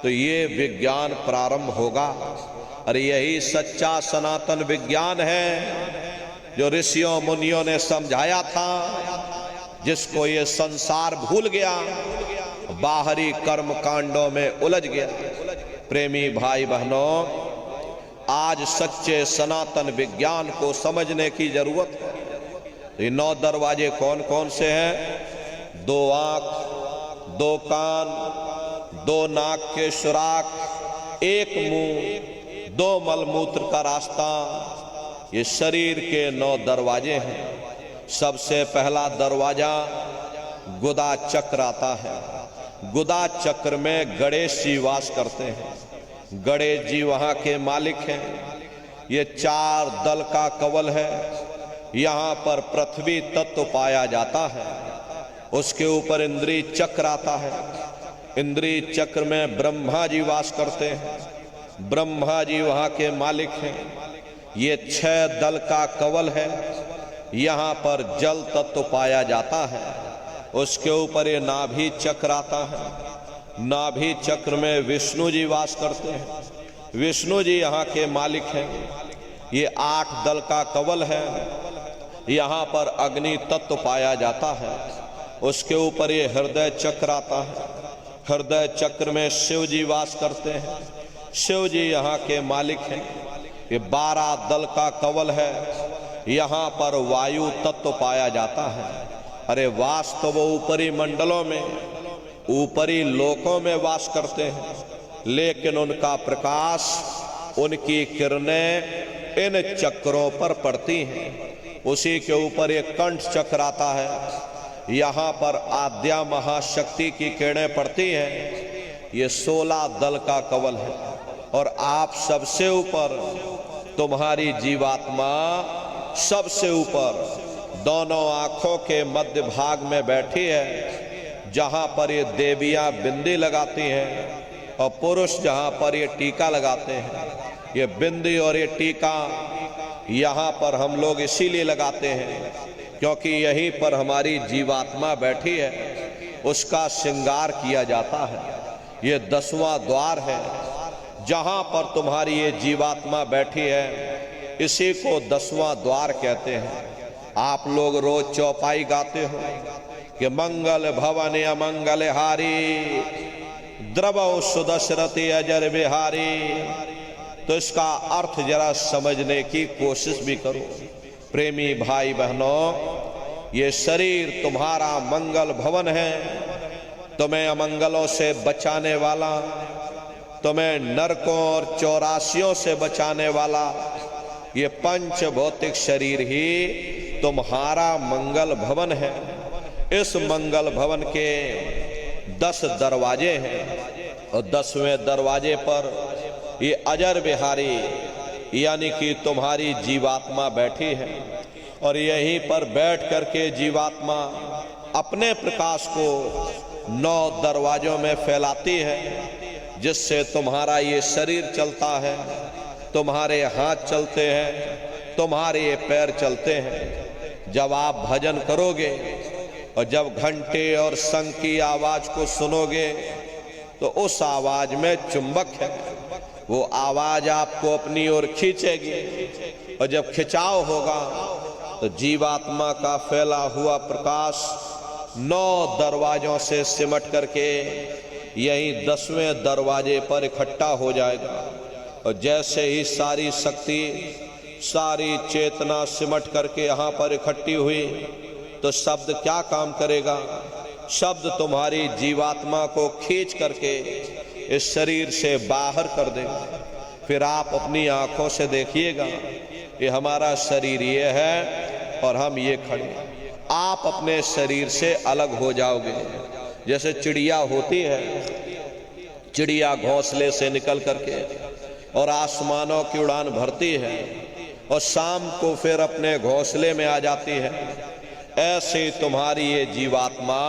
Speaker 1: तो ये विज्ञान प्रारंभ होगा। और यही सच्चा सनातन विज्ञान है जो ऋषियों मुनियों ने समझाया था, जिसको ये संसार भूल गया, बाहरी कर्म कांडों में उलझ गया। प्रेमी भाई बहनों, आज सच्चे सनातन विज्ञान को समझने की जरूरत है। ये 9 दरवाजे कौन कौन से हैं? 2 आंख, 2 कान, 2 नाक के सुराख, 1 मुंह, 2 मलमूत्र का रास्ता, ये शरीर के 9 दरवाजे हैं। सबसे पहला दरवाजा गुदा चक्र आता है। गुदा चक्र में गणेश जी वास करते हैं। गणेश जी वहां के मालिक हैं। ये 4 दल का कवल है। यहाँ पर पृथ्वी तत्व पाया जाता है। उसके ऊपर इंद्रिय चक्र आता है। इंद्रिय चक्र में ब्रह्मा जी वास करते हैं। ब्रह्मा जी वहां के मालिक हैं। ये 6 दल का कवल है। यहाँ पर जल तत्व पाया जाता है। उसके ऊपर ये नाभि चक्र आता है। नाभि चक्र में विष्णु जी वास करते हैं। विष्णु जी यहाँ के मालिक हैं। ये 8 दल का कवल है। यहाँ पर अग्नि तत्व पाया जाता है। उसके ऊपर ये हृदय चक्र आता है। हृदय चक्र में शिव जी वास करते हैं। शिव जी यहाँ के मालिक हैं। ये 12 दल का कवल है। यहाँ पर वायु तत्व पाया जाता है। अरे वास तो वो ऊपरी मंडलों में, ऊपरी लोकों में वास करते हैं, लेकिन उनका प्रकाश, उनकी किरणें इन चक्रों पर पड़ती हैं। उसी के ऊपर एक कंठ चक्र आता है। यहाँ पर आद्या महाशक्ति की किरणें पड़ती हैं। ये 16 दल का कवल है। और आप सबसे ऊपर, तुम्हारी जीवात्मा सबसे ऊपर दोनों आंखों के मध्य भाग में बैठी है, जहां पर ये देवियां बिंदी लगाती हैं और पुरुष जहां पर ये टीका लगाते हैं। ये बिंदी और ये टीका यहाँ पर हम लोग इसीलिए लगाते हैं क्योंकि यहीं पर हमारी जीवात्मा बैठी है, उसका श्रृंगार किया जाता है। ये 10वां द्वार है जहां पर तुम्हारी ये जीवात्मा बैठी है, इसी को 10वां द्वार कहते हैं। आप लोग रोज चौपाई गाते हो कि मंगल भवन अमंगल हारी, द्रवौ सुदशरथी अजर बिहारी। तो इसका अर्थ जरा समझने की कोशिश भी करो। प्रेमी भाई बहनों, ये शरीर तुम्हारा मंगल भवन है, तुम्हें अमंगलों से बचाने वाला, तुम्हें नरकों और 84 से बचाने वाला ये पंच भौतिक शरीर ही तुम्हारा मंगल भवन है। इस मंगल भवन के 10 दरवाजे हैं और 10वें दरवाजे पर ये अजर बिहारी यानी कि तुम्हारी जीवात्मा बैठी है। और यहीं पर बैठ करके जीवात्मा अपने प्रकाश को 9 दरवाजों में फैलाती है, जिससे तुम्हारा ये शरीर चलता है, तुम्हारे हाथ चलते हैं, तुम्हारे ये पैर चलते हैं। जब आप भजन करोगे और जब घंटे और शंख की आवाज को सुनोगे तो उस आवाज में चुंबक है, वो आवाज आपको अपनी ओर खींचेगी। और जब खिंचाव होगा तो जीवात्मा का फैला हुआ प्रकाश 9 दरवाजों से सिमट करके यही 10वें दरवाजे पर इकट्ठा हो जाएगा। और जैसे ही सारी शक्ति, सारी चेतना सिमट करके यहाँ पर इकट्ठी हुई तो शब्द क्या काम करेगा? शब्द तुम्हारी जीवात्मा को खींच करके इस शरीर से बाहर कर देगा। फिर आप अपनी आंखों से देखिएगा, ये हमारा शरीर ये है और हम ये खड़े। आप अपने शरीर से अलग हो जाओगे। जैसे चिड़िया होती है, चिड़िया घोंसले से निकल करके और आसमानों की उड़ान भरती है और शाम को फिर अपने घोंसले में आ जाती है। ऐसे तुम्हारी ये जीवात्मा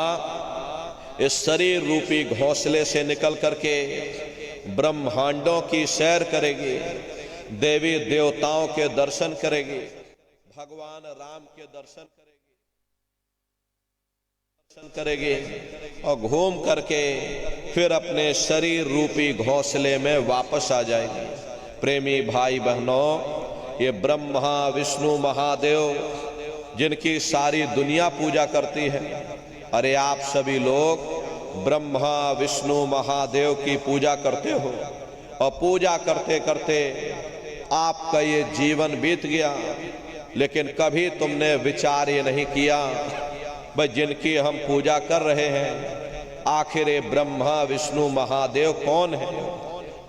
Speaker 1: इस शरीर रूपी घोंसले से निकल करके ब्रह्मांडों की सैर करेगी, देवी देवताओं के दर्शन करेगी, भगवान राम के दर्शन करेगी, दर्शन करेगी और घूम करके फिर अपने शरीर रूपी घोंसले में वापस आ जाएगी। प्रेमी भाई बहनों, ये ब्रह्मा विष्णु महादेव जिनकी सारी दुनिया पूजा करती है, अरे आप सभी लोग ब्रह्मा विष्णु महादेव की पूजा करते हो और पूजा करते करते आपका ये जीवन बीत गया, लेकिन कभी तुमने विचार ये नहीं किया भाई जिनकी हम पूजा कर रहे हैं आखिर ये ब्रह्मा विष्णु महादेव कौन है,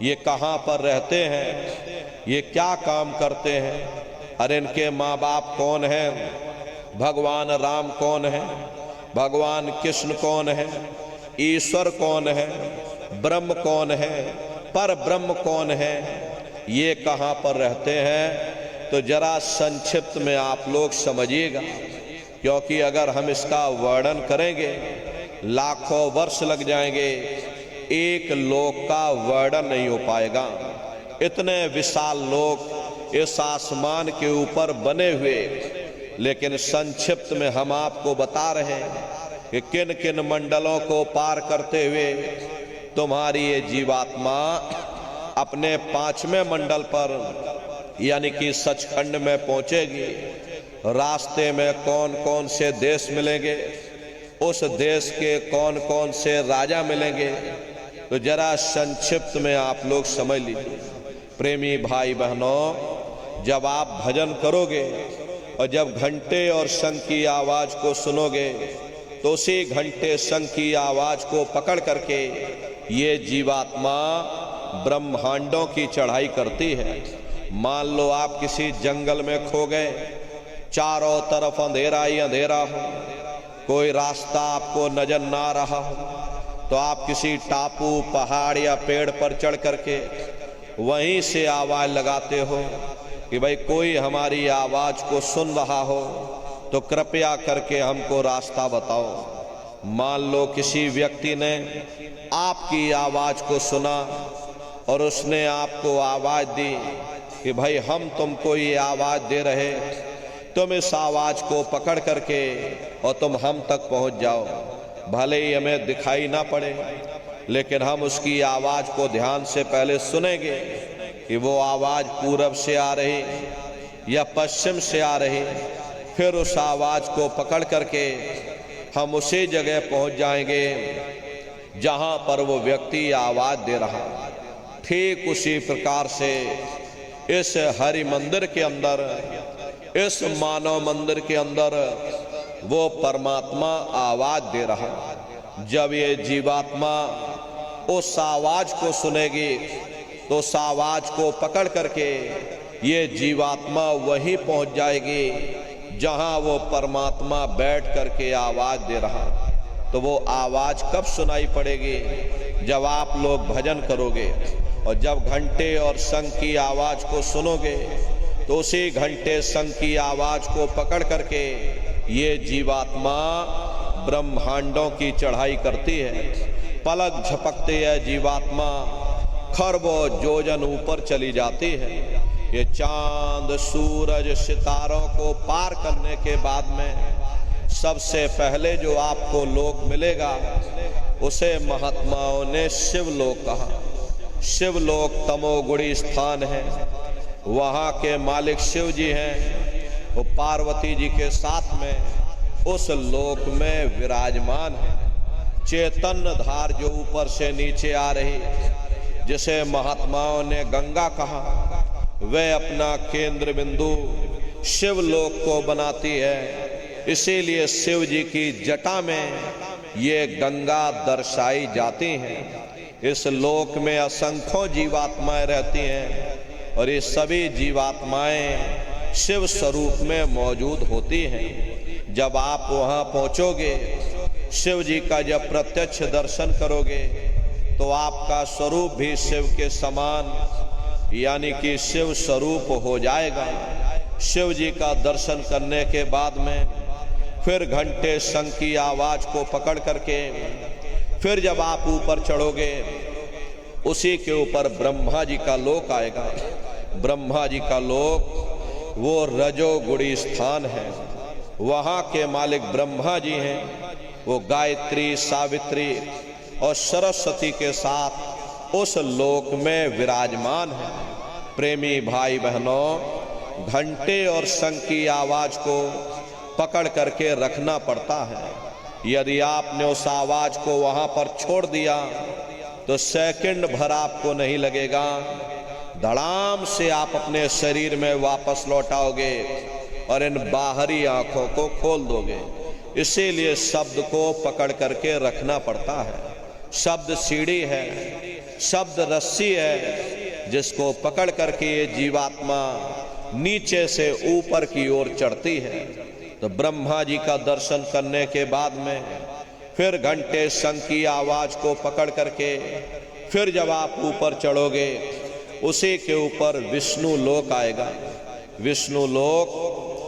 Speaker 1: ये कहाँ पर रहते हैं, ये क्या काम करते हैं, अरे इनके माँ बाप कौन हैं, भगवान राम कौन है, भगवान कृष्ण कौन है, ईश्वर कौन है, ब्रह्म कौन है, पर ब्रह्म कौन है, ये कहाँ पर रहते हैं। तो जरा संक्षिप्त में आप लोग समझिएगा, क्योंकि अगर हम इसका वर्णन करेंगे लाखों वर्ष लग जाएंगे, एक लोक का वर्णन नहीं हो पाएगा। इतने विशाल लोक इस आसमान के ऊपर बने हुए, लेकिन संक्षिप्त में हम आपको बता रहे हैं कि किन किन मंडलों को पार करते हुए तुम्हारी ये जीवात्मा अपने 5वें मंडल पर यानी कि सचखंड में पहुंचेगी। रास्ते में कौन कौन से देश मिलेंगे, उस देश के कौन कौन से राजा मिलेंगे, तो जरा संक्षिप्त में आप लोग समझ लीजिए। प्रेमी भाई बहनों, जब आप भजन करोगे और जब घंटे और शंख की आवाज को सुनोगे तो उसी घंटे शंख की आवाज को पकड़ करके ये जीवात्मा ब्रह्मांडों की चढ़ाई करती है। मान लो आप किसी जंगल में खो गए, चारों तरफ अंधेरा ही अंधेरा हो, कोई रास्ता आपको नजर ना रहा हो, तो आप किसी टापू पहाड़ या पेड़ पर चढ़ करके वहीं से आवाज लगाते हो कि भाई कोई हमारी आवाज को सुन रहा हो तो कृपया करके हमको रास्ता बताओ। मान लो किसी व्यक्ति ने आपकी आवाज को सुना और उसने आपको आवाज दी कि भाई हम तुमको ये आवाज दे रहे, तुम इस आवाज को पकड़ करके और तुम हम तक पहुंच जाओ। भले ही हमें दिखाई ना पड़े, लेकिन हम उसकी आवाज को ध्यान से पहले सुनेंगे कि वो आवाज पूरब से आ रही या पश्चिम से आ रही, फिर उस आवाज को पकड़ करके हम उसी जगह पहुंच जाएंगे जहां पर वो व्यक्ति आवाज दे रहा। ठीक उसी प्रकार से इस हरि मंदिर के अंदर, इस मानव मंदिर के अंदर वो परमात्मा आवाज दे रहा। जब ये जीवात्मा उस आवाज को सुनेगी तो उस आवाज को पकड़ करके ये जीवात्मा वहीं पहुंच जाएगी जहां वो परमात्मा बैठ करके आवाज दे रहा। तो वो आवाज कब सुनाई पड़ेगी? जब आप लोग भजन करोगे और जब घंटे और शंख की आवाज को सुनोगे तो उसी घंटे शंख की आवाज को पकड़ करके ये जीवात्मा ब्रह्मांडों की चढ़ाई करती है। पलक झपकते है जीवात्मा खरबों योजन ऊपर चली जाती है। ये चांद सूरज सितारों को पार करने के बाद में सबसे पहले जो आपको लोक मिलेगा उसे महात्माओं ने शिवलोक कहा। शिवलोक तमोगुणी स्थान है, वहाँ के मालिक शिव जी हैं, वो पार्वती जी के साथ में उस लोक में विराजमान है। चैतन्य धार जो ऊपर से नीचे आ रही, जिसे महात्माओं ने गंगा कहा, वह अपना केंद्र बिंदु शिवलोक को बनाती है। इसीलिए शिव जी की जटा में ये गंगा दर्शाई जाती हैं। इस लोक में असंख्यों जीवात्माएं रहती हैं और ये सभी जीवात्माएं शिव स्वरूप में मौजूद होती हैं। जब आप वहां पहुंचोगे, शिव जी का जब प्रत्यक्ष दर्शन करोगे तो आपका स्वरूप भी शिव के समान यानी कि शिव स्वरूप हो जाएगा। शिव जी का दर्शन करने के बाद में फिर घंटे शंख की आवाज को पकड़ करके फिर जब आप ऊपर चढ़ोगे, उसी के ऊपर ब्रह्मा जी का लोक आएगा। ब्रह्मा जी का लोक वो रजोगुणी स्थान है, वहाँ के मालिक ब्रह्मा जी हैं। वो गायत्री, सावित्री और सरस्वती के साथ उस लोक में विराजमान है। प्रेमी भाई बहनों, घंटे और शंख की आवाज को पकड़ करके रखना पड़ता है। यदि आपने उस आवाज को वहां पर छोड़ दिया तो सेकंड भर आपको नहीं लगेगा, धड़ाम से आप अपने शरीर में वापस लौटाओगे और इन बाहरी आंखों को खोल दोगे। इसीलिए शब्द को पकड़ करके रखना पड़ता है। शब्द सीढ़ी है, शब्द रस्सी है, जिसको पकड़ करके ये जीवात्मा नीचे से ऊपर की ओर चढ़ती है। तो ब्रह्मा जी का दर्शन करने के बाद में फिर घंटे शंख की आवाज को पकड़ करके फिर जब आप ऊपर चढ़ोगे, उसी के ऊपर विष्णु लोक आएगा। विष्णु लोक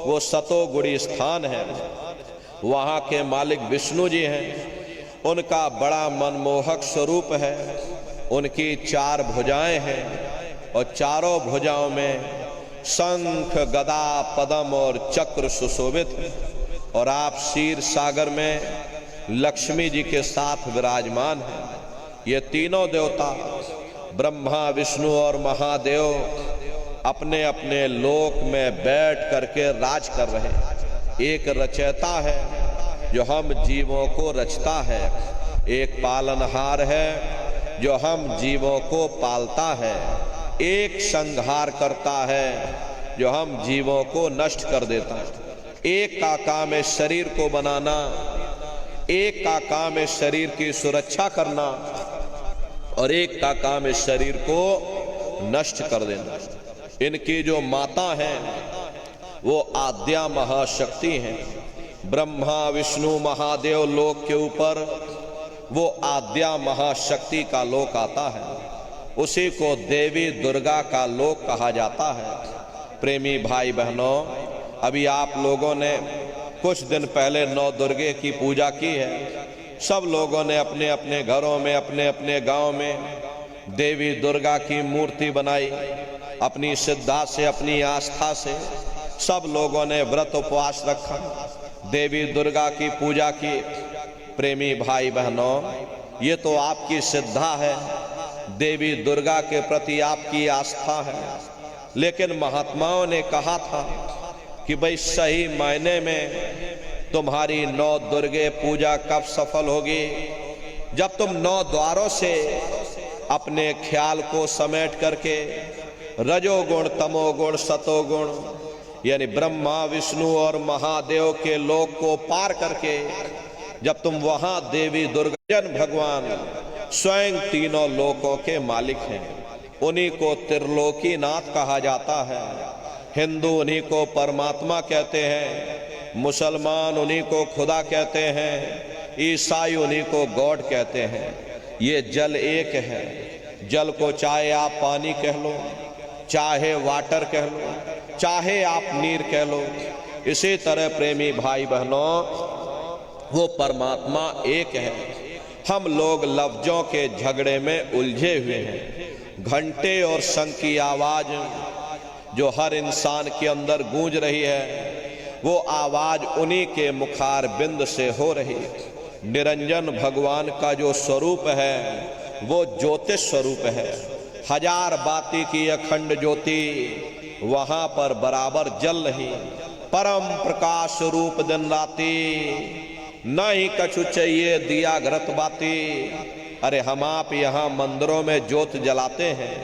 Speaker 1: वो सतोगुणी स्थान है, वहाँ के मालिक विष्णु जी हैं। उनका बड़ा मनमोहक स्वरूप है। उनकी 4 भुजाएं हैं और चारों भुजाओं में शंख, गदा, पद्म और चक्र सुशोभित है। और आप क्षीर सागर में लक्ष्मी जी के साथ विराजमान हैं। ये तीनों देवता ब्रह्मा, विष्णु और महादेव अपने अपने लोक में बैठ करके राज कर रहे हैं। एक रचयिता है जो हम जीवों को रचता है, एक पालनहार है जो हम जीवों को पालता है, एक संहार करता है जो हम जीवों को नष्ट कर देता है। एक का काम है शरीर को बनाना, एक का काम है शरीर की सुरक्षा करना और एक का काम है शरीर को नष्ट कर देना। इनकी जो माता है वो आद्या महाशक्ति हैं। ब्रह्मा, विष्णु, महादेव लोक के ऊपर वो आद्या महाशक्ति का लोक आता है। उसी को देवी दुर्गा का लोक कहा जाता है। प्रेमी भाई बहनों, अभी आप लोगों ने कुछ दिन पहले 9 दुर्गे की पूजा की है। सब लोगों ने अपने अपने घरों में, अपने अपने गांव में देवी दुर्गा की मूर्ति बनाई। अपनी श्रद्धा से, अपनी आस्था से सब लोगों ने व्रत उपवास रखा, देवी दुर्गा की पूजा की। प्रेमी भाई बहनों, ये तो आपकी श्रद्धा है, देवी दुर्गा के प्रति आपकी आस्था है। लेकिन महात्माओं ने कहा था कि भाई सही मायने में तुम्हारी 9 दुर्गे पूजा कब सफल होगी? जब तुम 9 द्वारों से अपने ख्याल को समेट करके रजोगुण, तमोगुण, सतोगुण यानी ब्रह्मा, विष्णु और महादेव के लोक को पार करके जब तुम वहां देवी दुर्गा भगवान स्वयं तीनों लोकों के मालिक हैं, उन्हीं को त्रिलोकीनाथ कहा जाता है। हिंदू उन्हीं को परमात्मा कहते हैं, मुसलमान उन्हीं को खुदा कहते हैं, ईसाई उन्हीं को गॉड कहते हैं। ये जल एक है। जल को चाहे आप पानी कह लो, चाहे वाटर कह लो, चाहे आप नीर कह लो। इसी तरह प्रेमी भाई बहनों, वो परमात्मा एक है। हम लोग लफ्जों के झगड़े में उलझे हुए हैं। घंटे और शंख की आवाज जो हर इंसान के अंदर गूंज रही है, वो आवाज उन्हीं के मुखार बिंद से हो रही है। निरंजन भगवान का जो स्वरूप है वो ज्योतिष स्वरूप है। 1000 बाती की अखंड ज्योति वहां पर बराबर जल रही। परम प्रकाश रूप दिन राती, न ही कछु चाहिए दिया घृत बाती। अरे हम आप यहाँ मंदिरों में ज्योत जलाते हैं,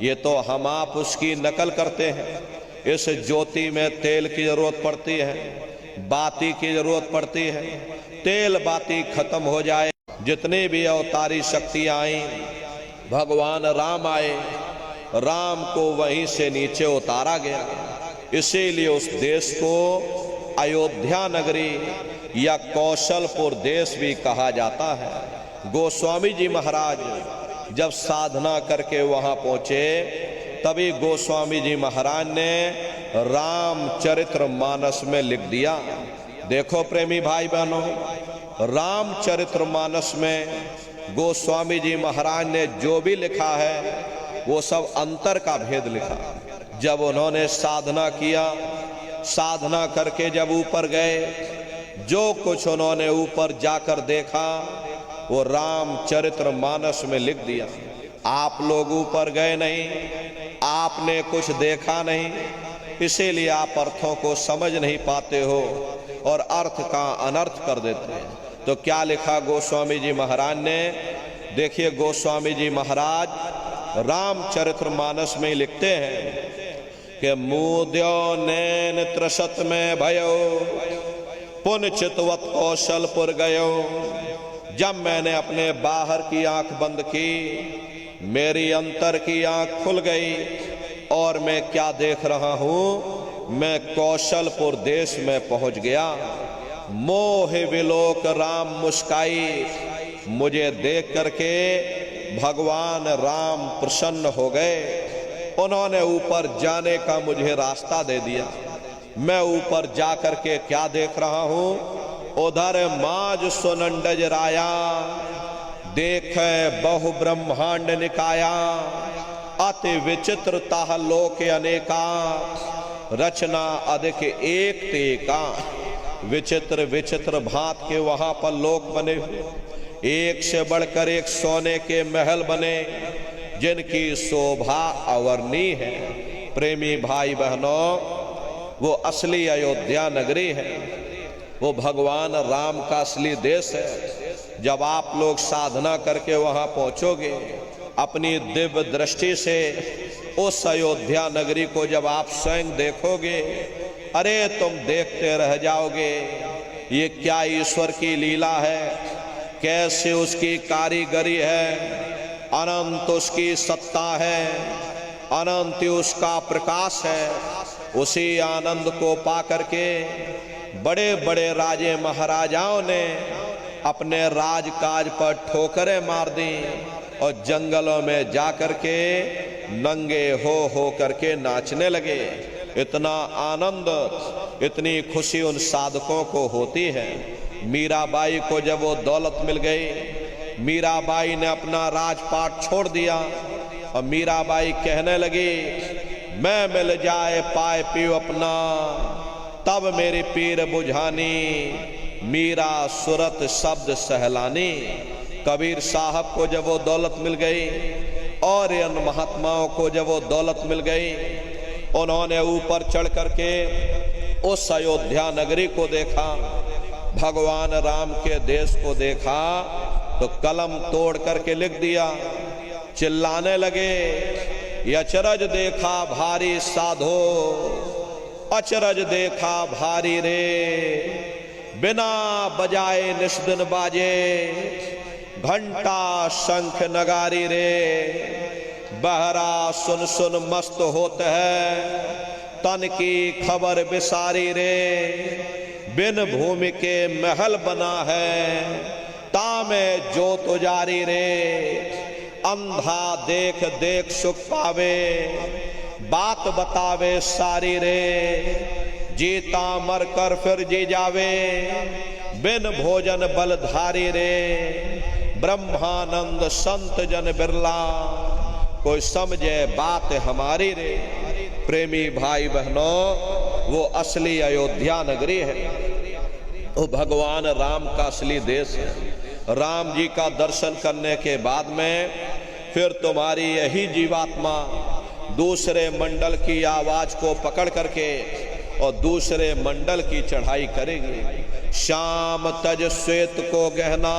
Speaker 1: ये तो हम आप उसकी नकल करते हैं। इस ज्योति में तेल की जरूरत पड़ती है, बाती की जरूरत पड़ती है। तेल बाती खत्म हो जाए, जितनी भी अवतारी शक्तियां आई, भगवान राम आए, राम को वहीं से नीचे उतारा गया। इसीलिए उस देश को अयोध्या नगरी या कौशलपुर देश भी कहा जाता है। गोस्वामी जी महाराज जब साधना करके वहां पहुंचे, तभी गोस्वामी जी महाराज ने रामचरित्र मानस में लिख दिया। देखो प्रेमी भाई बहनों, रामचरित्र मानस में गोस्वामी जी महाराज ने जो भी लिखा है वो सब अंतर का भेद लिखा। जब उन्होंने साधना किया, साधना करके जब ऊपर गए जो कुछ उन्होंने ऊपर जाकर देखा वो रामचरितमानस में लिख दिया। आप लोग ऊपर गए नहीं, आपने कुछ देखा नहीं, इसीलिए आप अर्थों को समझ नहीं पाते हो और अर्थ का अनर्थ कर देते हैं। तो क्या लिखा गोस्वामी जी महाराज ने? देखिए, गोस्वामी जी महाराज रामचरितमानस में लिखते हैं कि मूद्यो नैन त्रसत में भयो पुन चितवत कौशलपुर गयो। जब मैंने अपने बाहर की आंख बंद की, मेरी अंतर की आंख खुल गई और मैं क्या देख रहा हूं? मैं कौशलपुर देश में पहुंच गया। मोह विलोक राम मुस्काई, मुझे देख करके भगवान राम प्रसन्न हो गए। उन्होंने ऊपर जाने का मुझे रास्ता दे दिया। मैं ऊपर जा करके क्या देख रहा हूं? उधर माज सुनंडज राया, देखे बहु ब्रह्मांड निकाया। अति विचित्र ताह लोक अनेका, रचना अधिक एक तेका। विचित्र विचित्र भांत के वहां पर लोक बने हुए, एक से बढ़कर एक सोने के महल बने, जिनकी शोभा अवर्णीय है। प्रेमी भाई बहनों, वो असली अयोध्या नगरी है, वो भगवान राम का असली देश है। जब आप लोग साधना करके वहां पहुंचोगे, अपनी दिव्य दृष्टि से उस अयोध्या नगरी को जब आप स्वयं देखोगे, अरे तुम देखते रह जाओगे। ये क्या ईश्वर की लीला है, कैसे उसकी कारीगरी है, अनंत उसकी सत्ता है, अनंत उसका प्रकाश है। उसी आनंद को पा करके बड़े बड़े राजे महाराजाओं ने अपने राजकाज पर ठोकरें मार दी और जंगलों में जा करके नंगे हो करके नाचने लगे। इतना आनंद, इतनी खुशी उन साधकों को होती है। मीराबाई को जब वो दौलत मिल गई, मीराबाई ने अपना राजपाट छोड़ दिया और मीराबाई कहने लगी, मैं मिल जाए पाए पियो अपना, तब मेरी पीर बुझानी, मीरा सुरत शब्द सहलानी। कबीर साहब को जब वो दौलत मिल गई और इन महात्माओं को जब वो दौलत मिल गई, उन्होंने ऊपर चढ़ करके उस अयोध्या नगरी को देखा, भगवान राम के देश को देखा, तो कलम तोड़ करके लिख दिया। चिल्लाने लगे, अचरज देखा भारी साधो, अचरज देखा भारी रे, बिना बजाए निष्दिन बाजे, घंटा शंख नगारी रे। बहरा सुन सुन मस्त होते है, तन की खबर बिसारी रे। बिन भूमि के महल बना है, तामे जोत उजारी रे। अंधा देख देख सुख पावे, बात बतावे सारी रे। जीता मर कर फिर जी जावे, बिन भोजन बलधारी रे। ब्रह्मानंद संत जन बिरला, कोई समझे बात हमारी रे। प्रेमी भाई बहनों, वो असली अयोध्या नगरी है, वो भगवान राम का असली देश है। राम जी का दर्शन करने के बाद में फिर तुम्हारी यही जीवात्मा दूसरे मंडल की आवाज को पकड़ करके और दूसरे मंडल की चढ़ाई करेगी। श्याम तज श्वेत को गहना,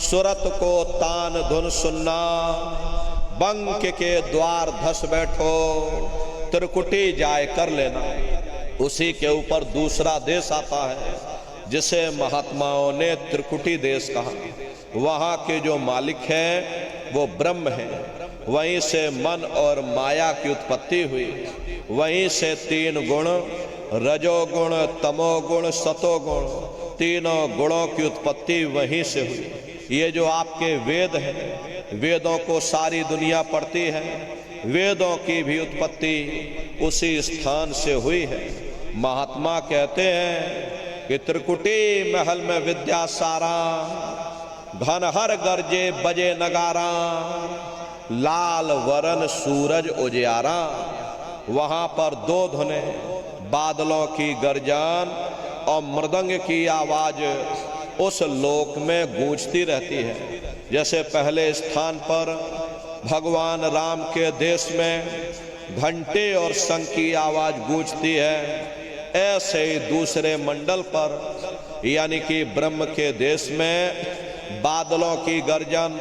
Speaker 1: सुरत को तान धुन सुनना। बंक के द्वार धस बैठो, त्रिकुटी जाय कर लेना। उसी के ऊपर दूसरा देश आता है जिसे महात्माओं ने त्रिकुटी देश कहा। वहाँ के जो मालिक हैं वो ब्रह्म हैं। वहीं से मन और माया की उत्पत्ति हुई। वहीं से तीन गुण, रजोगुण, तमोगुण, सतोगुण, तीनों गुणों की उत्पत्ति वहीं से हुई। ये जो आपके वेद हैं, वेदों को सारी दुनिया पढ़ती है, वेदों की भी उत्पत्ति उसी स्थान से हुई है। महात्मा कहते हैं कि त्रिकुटी महल में विद्या सारा, घनहर गरजे बजे नगारा, लाल वरन सूरज उजियारा। वहां पर दो धुने, बादलों की गर्जन और मृदंग की आवाज उस लोक में गूंजती रहती है। जैसे पहले स्थान पर भगवान राम के देश में घंटे और शंख की आवाज गूंजती है, ऐसे ही दूसरे मंडल पर यानी कि ब्रह्म के देश में बादलों की गर्जन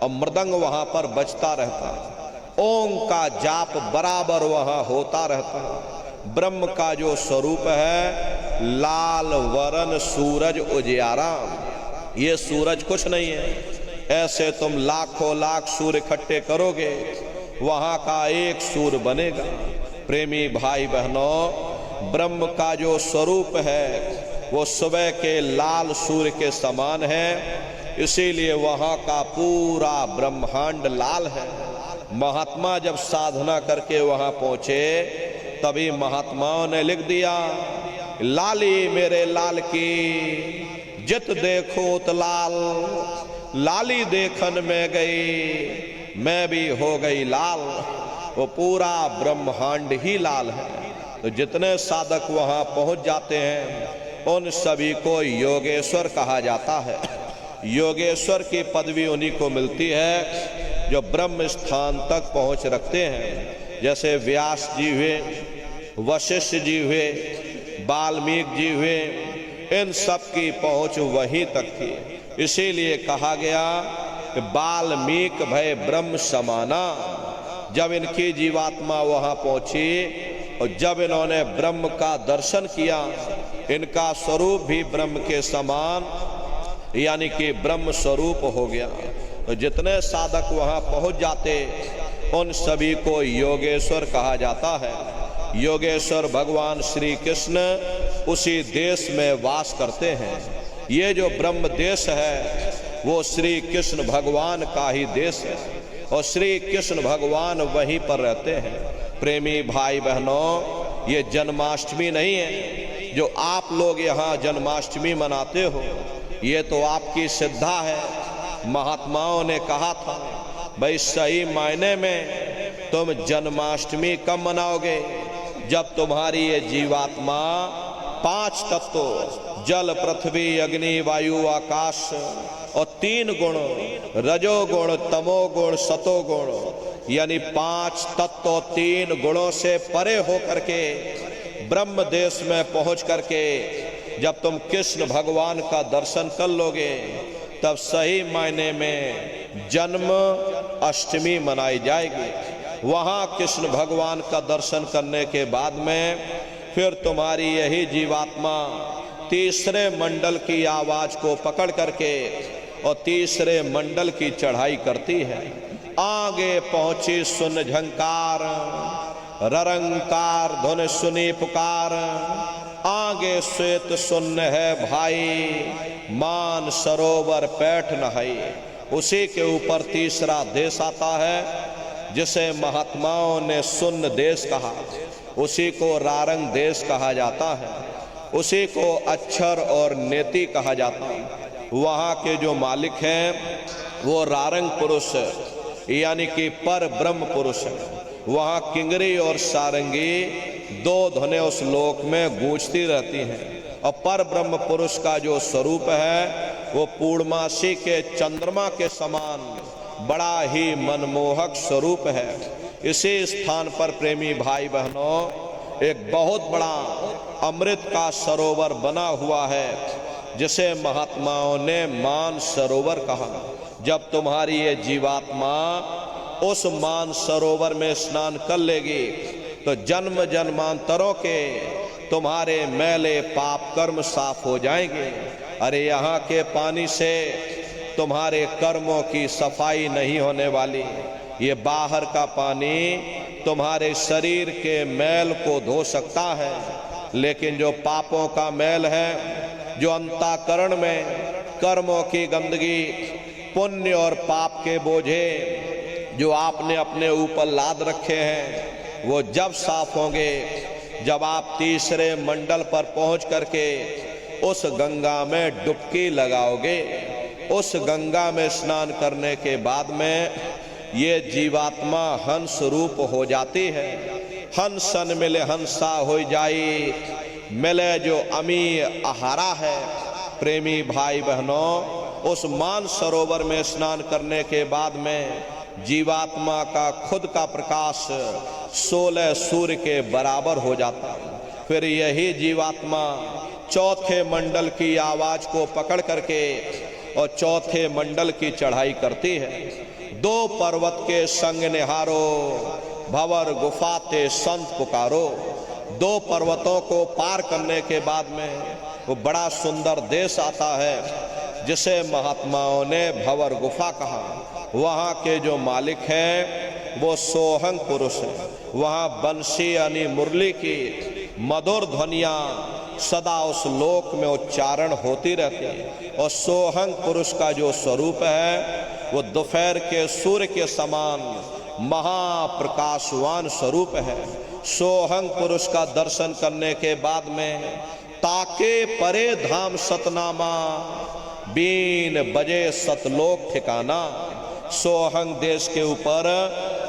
Speaker 1: और मृदंग वहां पर बजता रहता है। ओम का जाप बराबर वहां होता रहता है। ब्रह्म का जो स्वरूप है लाल वरण सूरज उजियारा, ये सूरज कुछ नहीं है। ऐसे तुम लाखों लाख सूर्य इकट्ठे करोगे, वहां का एक सूर्य बनेगा। प्रेमी भाई बहनों, ब्रह्म का जो स्वरूप है वो सुबह के लाल सूर्य के समान है, इसीलिए वहां का पूरा ब्रह्मांड लाल है। महात्मा जब साधना करके वहां पहुंचे तभी महात्माओं ने लिख दिया, लाली मेरे लाल की जित देखो त लाल, लाली देखन में गई मैं भी हो गई लाल। वो पूरा ब्रह्मांड ही लाल है। तो जितने साधक वहां पहुंच जाते हैं उन सभी को योगेश्वर कहा जाता है। योगेश्वर की पदवी उन्हीं को मिलती है जो ब्रह्म स्थान तक पहुंच रखते हैं। जैसे व्यास जी हुए, वशिष्ठ जी हुए, वाल्मीकि जी हुए, इन सब की पहुंच वहीं तक थी। इसीलिए कहा गया कि वाल्मीकि भय ब्रह्म समाना। जब इनकी जीवात्मा वहां पहुंची और जब इन्होंने ब्रह्म का दर्शन किया, इनका स्वरूप भी ब्रह्म के समान यानी कि ब्रह्म स्वरूप हो गया। तो जितने साधक वहां पहुंच जाते उन सभी को योगेश्वर कहा जाता है। योगेश्वर भगवान श्री कृष्ण उसी देश में वास करते हैं। ये जो ब्रह्म देश है वो श्री कृष्ण भगवान का ही देश है और श्री कृष्ण भगवान वहीं पर रहते हैं। प्रेमी भाई बहनों, ये जन्माष्टमी नहीं है जो आप लोग यहाँ जन्माष्टमी मनाते हो, ये तो आपकी श्रद्धा है। महात्माओं ने कहा था भाई सही मायने में तुम जन्माष्टमी कब मनाओगे? जब तुम्हारी ये जीवात्मा 5 तत्व जल पृथ्वी अग्नि वायु आकाश और 3 गुण रजोगुण तमोगुण सतोगुण यानी 5 तत्व 3 गुणों से परे हो करके ब्रह्म देश में पहुंच करके जब तुम कृष्ण भगवान का दर्शन कर लोगे तब सही मायने में जन्म अष्टमी मनाई जाएगी। वहां कृष्ण भगवान का दर्शन करने के बाद में फिर तुम्हारी यही जीवात्मा तीसरे मंडल की आवाज को पकड़ करके और तीसरे मंडल की चढ़ाई करती है। आगे पहुंची सुन झंकार ररंकार धुन सुनी पुकार, आगे श्वेत सुन्न है भाई मान सरोवर पैठ नहाई। उसी के ऊपर तीसरा देश आता है जिसे महात्माओं ने सुन्न देश कहा, उसी को रारंग देश कहा जाता है, उसी को अक्षर और नेति कहा जाता है। वहाँ के जो मालिक हैं वो रारंग पुरुष यानी कि पर ब्रह्म पुरुष है। वहाँ किंगरी और सारंगी 2 धुनें उस लोक में गूंजती रहती हैं और पर ब्रह्म पुरुष का जो स्वरूप है वो पूर्णमासी के चंद्रमा के समान बड़ा ही मनमोहक स्वरूप है। इसी स्थान पर प्रेमी भाई बहनों एक बहुत बड़ा अमृत का सरोवर बना हुआ है जिसे महात्माओं ने मान सरोवर कहा। जब तुम्हारी ये जीवात्मा उस मान सरोवर में स्नान कर लेगी तो जन्म जन्मांतरों के तुम्हारे मैले पाप कर्म साफ हो जाएंगे। अरे यहाँ के पानी से तुम्हारे कर्मों की सफाई नहीं होने वाली, ये बाहर का पानी तुम्हारे शरीर के मैल को धो सकता है, लेकिन जो पापों का मैल है, जो अंतःकरण में कर्मों की गंदगी पुण्य और पाप के बोझे जो आपने अपने ऊपर लाद रखे हैं वो जब साफ होंगे, जब आप तीसरे मंडल पर पहुंच करके उस गंगा में डुबकी लगाओगे, उस गंगा में स्नान करने के बाद में ये जीवात्मा हंस रूप हो जाती है। हंसन मिले हंसा हो जाई, मिले जो अमी आहारा है। प्रेमी भाई बहनों, उस मान सरोवर में स्नान करने के बाद में जीवात्मा का खुद का प्रकाश 16 सूर्य के बराबर हो जाता है। फिर यही जीवात्मा चौथे मंडल की आवाज को पकड़ करके और चौथे मंडल की चढ़ाई करती है। 2 पर्वत के संग निहारो, भंवर गुफा ते संत पुकारो। 2 पर्वतों को पार करने के बाद में वो बड़ा सुंदर देश आता है जिसे महात्माओं ने भंवर गुफा कहा। वहाँ के जो मालिक हैं वो सोहंग पुरुष है। वहाँ बंसी यानी मुरली की मधुर ध्वनियाँ सदा उस लोक में उच्चारण होती रहती है। और सोहंग पुरुष का जो स्वरूप है वो दोपहर के सूर्य के समान महाप्रकाशवान स्वरूप है। सोहंग पुरुष का दर्शन करने के बाद में ताके परे धाम सतनामा, बीन बजे सतलोक ठिकाना। सोहंग देश के ऊपर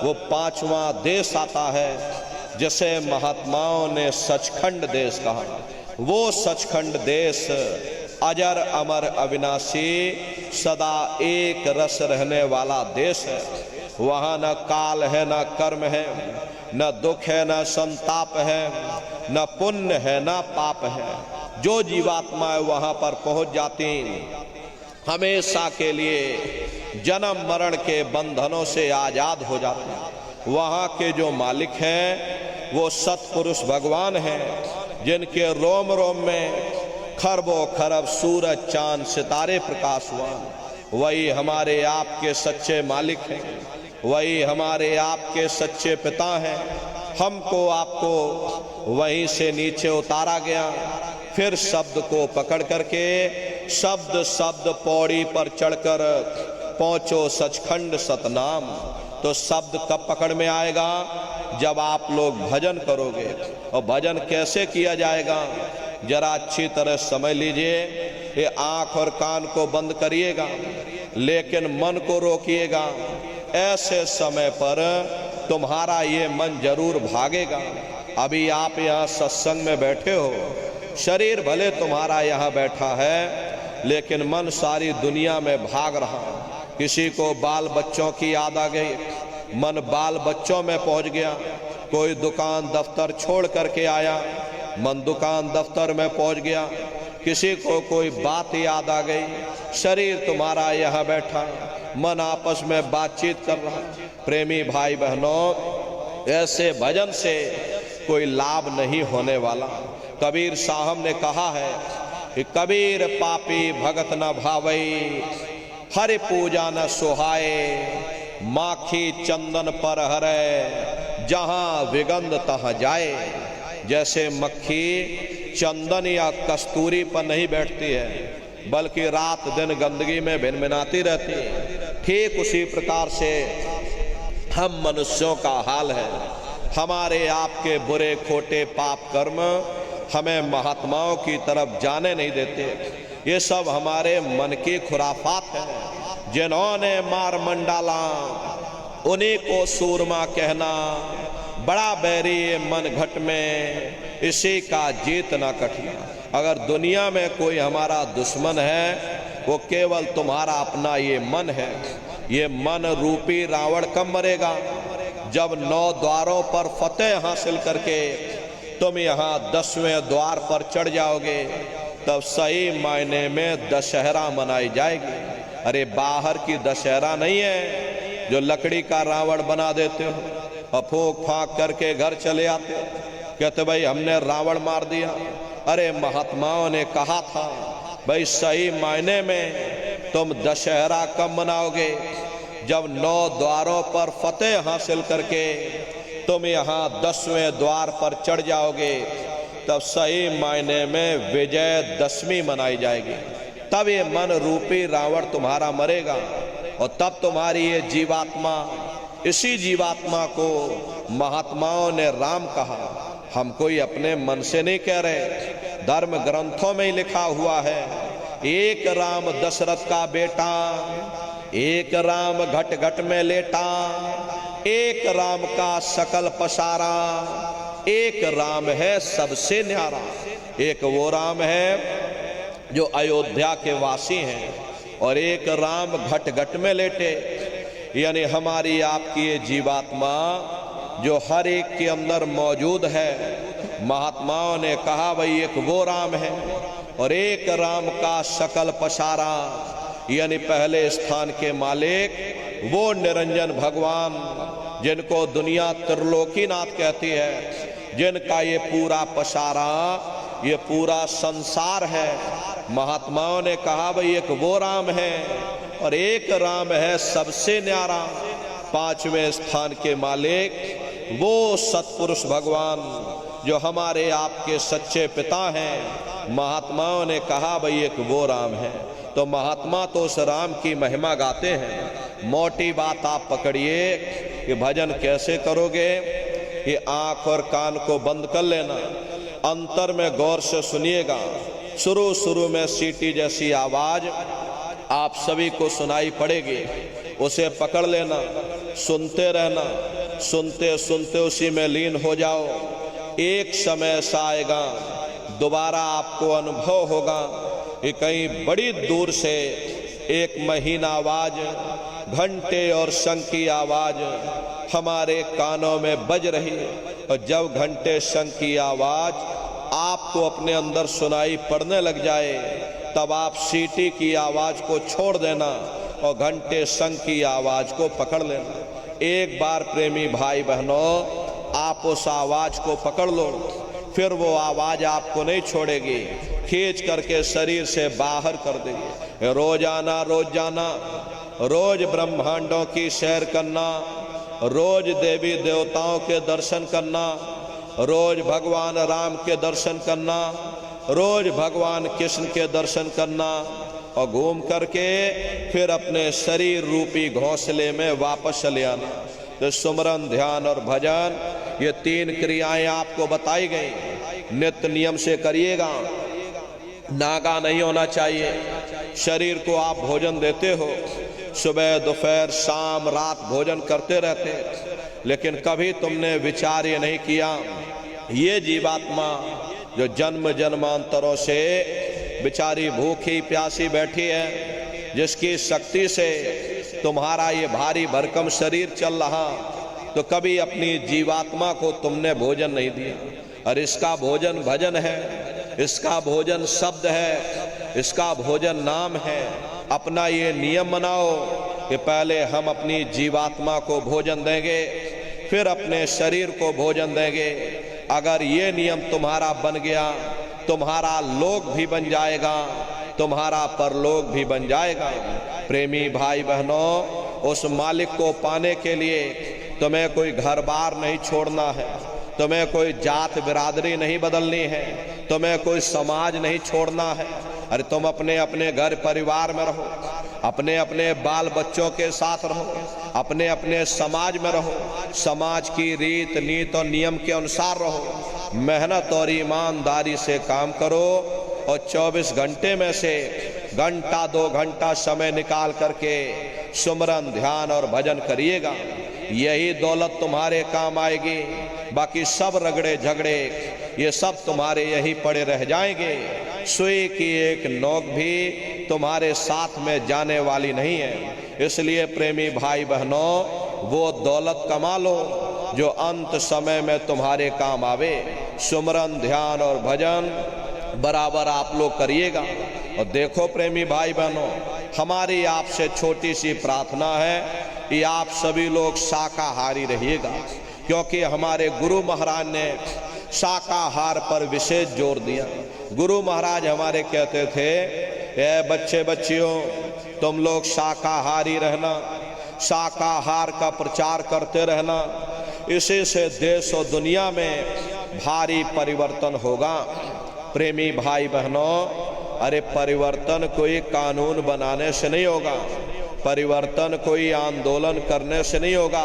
Speaker 1: वो 5वां देश आता है जिसे महात्माओं ने सचखंड देश कहा। वो सचखंड देश अजर अमर अविनाशी सदा एक रस रहने वाला देश है। वहाँ न काल है, न कर्म है, न दुख है, न संताप है, न पुण्य है, न पाप है। जो जीवात्माएं वहाँ पर पहुँच जाती हमेशा के लिए जन्म मरण के बंधनों से आजाद हो जाते हैं। वहाँ के जो मालिक हैं वो सतपुरुष भगवान हैं जिनके रोम रोम में खरबों खरब सूरज चांद सितारे प्रकाशवान। वही हमारे आपके सच्चे मालिक हैं, वही हमारे आपके सच्चे पिता हैं। हमको आपको वहीं से नीचे उतारा गया। फिर शब्द को पकड़ करके शब्द शब्द पौड़ी पर चढ़कर पहुंचो सचखंड सतनाम। तो शब्द कब पकड़ में आएगा? जब आप लोग भजन करोगे। और भजन कैसे किया जाएगा जरा अच्छी तरह समझ लीजिए। ये आंख और कान को बंद करिएगा लेकिन मन को रोकिएगा। ऐसे समय पर तुम्हारा ये मन जरूर भागेगा। अभी आप यहाँ सत्संग में बैठे हो, शरीर भले तुम्हारा यहाँ बैठा है लेकिन मन सारी दुनिया में भाग रहा। किसी को बाल बच्चों की याद आ गई, मन बाल बच्चों में पहुंच गया। कोई दुकान दफ्तर छोड़ करके आया, मन दुकान दफ्तर में पहुंच गया। किसी को कोई बात याद आ गई, शरीर तुम्हारा यहाँ बैठा, मन आपस में बातचीत कर रहा। प्रेमी भाई बहनों, ऐसे भजन से कोई लाभ नहीं होने वाला। कबीर साहब ने कहा है कि कबीर पापी भगत न भावई, हरि पूजा न सोहाए, माखी चंदन पर हरे, जहां विगंध तहां जाए। जैसे मक्खी चंदन या कस्तूरी पर नहीं बैठती है बल्कि रात दिन गंदगी में भिनभिनाती रहती है, ठीक उसी प्रकार से हम मनुष्यों का हाल है। हमारे आपके बुरे खोटे पाप कर्म हमें महात्माओं की तरफ जाने नहीं देते। ये सब हमारे मन की खुराफात है। जिन्होंने मार मंडाला उन्हीं को सूरमा कहना, बड़ा बैरी ये मन घट में, इसी का जीतना कठिन। अगर दुनिया में कोई हमारा दुश्मन है वो केवल तुम्हारा अपना ये मन है। ये मन रूपी रावण कब मरेगा? जब 9 द्वारों पर फतेह हासिल करके तुम यहाँ 10वें द्वार पर चढ़ जाओगे, तब सही मायने में दशहरा मनाई जाएगी। अरे बाहर की दशहरा नहीं है जो लकड़ी का रावण बना देते हो और फूंक फांक करके घर चले आते, कहते भाई हमने रावण मार दिया। अरे महात्माओं ने कहा था भाई सही मायने में तुम दशहरा कब मनाओगे? जब 9 द्वारों पर फतेह हासिल करके तुम यहाँ 10वें द्वार पर चढ़ जाओगे, तब सही मायने में विजय दशमी मनाई जाएगी। तब ये मन रूपी रावण तुम्हारा मरेगा और तब तुम्हारी ये जीवात्मा, इसी जीवात्मा को महात्माओं ने राम कहा। हम कोई अपने मन से नहीं कह रहे, धर्म ग्रंथों में ही लिखा हुआ है। एक राम दशरथ का बेटा, एक राम घट घट में लेटा, एक राम का सकल पसारा, एक राम है सबसे न्यारा। एक वो राम है जो अयोध्या के वासी हैं, और एक राम घट घट में लेटे, यानी हमारी आपकी ये जीवात्मा जो हर एक के अंदर मौजूद है। महात्माओं ने कहा भाई एक वो राम है, और एक राम का सकल पसारा, यानी पहले स्थान के मालिक वो निरंजन भगवान, जिनको दुनिया त्रिलोकीनाथ कहती है, जिनका ये पूरा पसारा, ये पूरा संसार है। महात्माओं ने कहा भाई एक वो राम है, और एक राम है सबसे न्यारा, पांचवें स्थान के मालिक वो सतपुरुष भगवान जो हमारे आपके सच्चे पिता हैं। महात्माओं ने कहा भाई एक वो राम है। तो महात्मा तो उस राम की महिमा गाते हैं। मोटी बात आप पकड़िए कि भजन कैसे करोगे, ये आंख और कान को बंद कर लेना, अंतर में गौर से सुनिएगा। शुरू में सीटी जैसी आवाज आप सभी को सुनाई पड़ेगी, उसे पकड़ लेना, सुनते रहना, सुनते सुनते उसी में लीन हो जाओ। एक समय ऐसा आएगा, दोबारा आपको अनुभव होगा कि कहीं बड़ी दूर से एक महीन आवाज, घंटे और शंख की आवाज हमारे कानों में बज रही, और जब घंटे शंख की आवाज आपको अपने अंदर सुनाई पड़ने लग जाए, तब आप सीटी की आवाज को छोड़ देना और घंटे शंख की आवाज को पकड़ लेना। एक बार प्रेमी भाई बहनों आप उस आवाज को पकड़ लो, फिर वो आवाज आपको नहीं छोड़ेगी, खींच करके शरीर से बाहर कर देगी। रोजाना रोज ब्रह्मांडों की सैर करना, रोज देवी देवताओं के दर्शन करना, रोज भगवान राम के दर्शन करना, रोज भगवान कृष्ण के दर्शन करना, और घूम करके फिर अपने शरीर रूपी घोंसले में वापस चले आना। तो सुमरन, ध्यान और भजन, ये तीन क्रियाएं आपको बताई गई, नित्य नियम से करिएगा। नागा नहीं होना चाहिए। शरीर को आप भोजन देते हो, सुबह दोपहर शाम रात भोजन करते रहते, लेकिन कभी तुमने विचार ये नहीं किया, ये जीवात्मा जो जन्म जन्मांतरों से बेचारी भूखी प्यासी बैठी है, जिसकी शक्ति से तुम्हारा ये भारी भरकम शरीर चल रहा, तो कभी अपनी जीवात्मा को तुमने भोजन नहीं दिया। और इसका भोजन भजन है, इसका भोजन शब्द है, इसका भोजन नाम है। अपना ये नियम बनाओ कि पहले हम अपनी जीवात्मा को भोजन देंगे, फिर अपने शरीर को भोजन देंगे। अगर ये नियम तुम्हारा बन गया, तुम्हारा लोक भी बन जाएगा, तुम्हारा परलोक भी बन जाएगा। प्रेमी भाई बहनों, उस मालिक को पाने के लिए तुम्हें कोई घर बार नहीं छोड़ना है, तुम्हें कोई जात बिरादरी नहीं बदलनी है, तुम्हें कोई समाज नहीं छोड़ना है। अरे तुम अपने अपने घर परिवार में रहो, अपने अपने बाल बच्चों के साथ रहो, अपने अपने समाज में रहो, समाज की रीत नीति और नियम के अनुसार रहो, मेहनत और ईमानदारी से काम करो, और 24 घंटे में से घंटा 2 घंटा समय निकाल करके सुमरन, ध्यान और भजन करिएगा। यही दौलत तुम्हारे काम आएगी। बाकी सब रगड़े झगड़े ये सब तुम्हारे यही पड़े रह जाएंगे। सुई की एक नोक भी तुम्हारे साथ में जाने वाली नहीं है। इसलिए प्रेमी भाई बहनों, वो दौलत कमा लो जो अंत समय में तुम्हारे काम आवे। सुमरन, ध्यान और भजन बराबर आप लोग करिएगा। और देखो प्रेमी भाई बहनों, हमारी आपसे छोटी सी प्रार्थना है कि आप सभी लोग शाकाहारी रहिएगा, क्योंकि हमारे गुरु महाराज ने शाकाहार पर विशेष जोर दिया। गुरु महाराज हमारे कहते थे, ए बच्चे बच्चियों, तुम लोग शाकाहारी रहना, शाकाहार का प्रचार करते रहना, इसी से देश और दुनिया में भारी परिवर्तन होगा। प्रेमी भाई बहनों, अरे परिवर्तन कोई कानून बनाने से नहीं होगा, परिवर्तन कोई आंदोलन करने से नहीं होगा,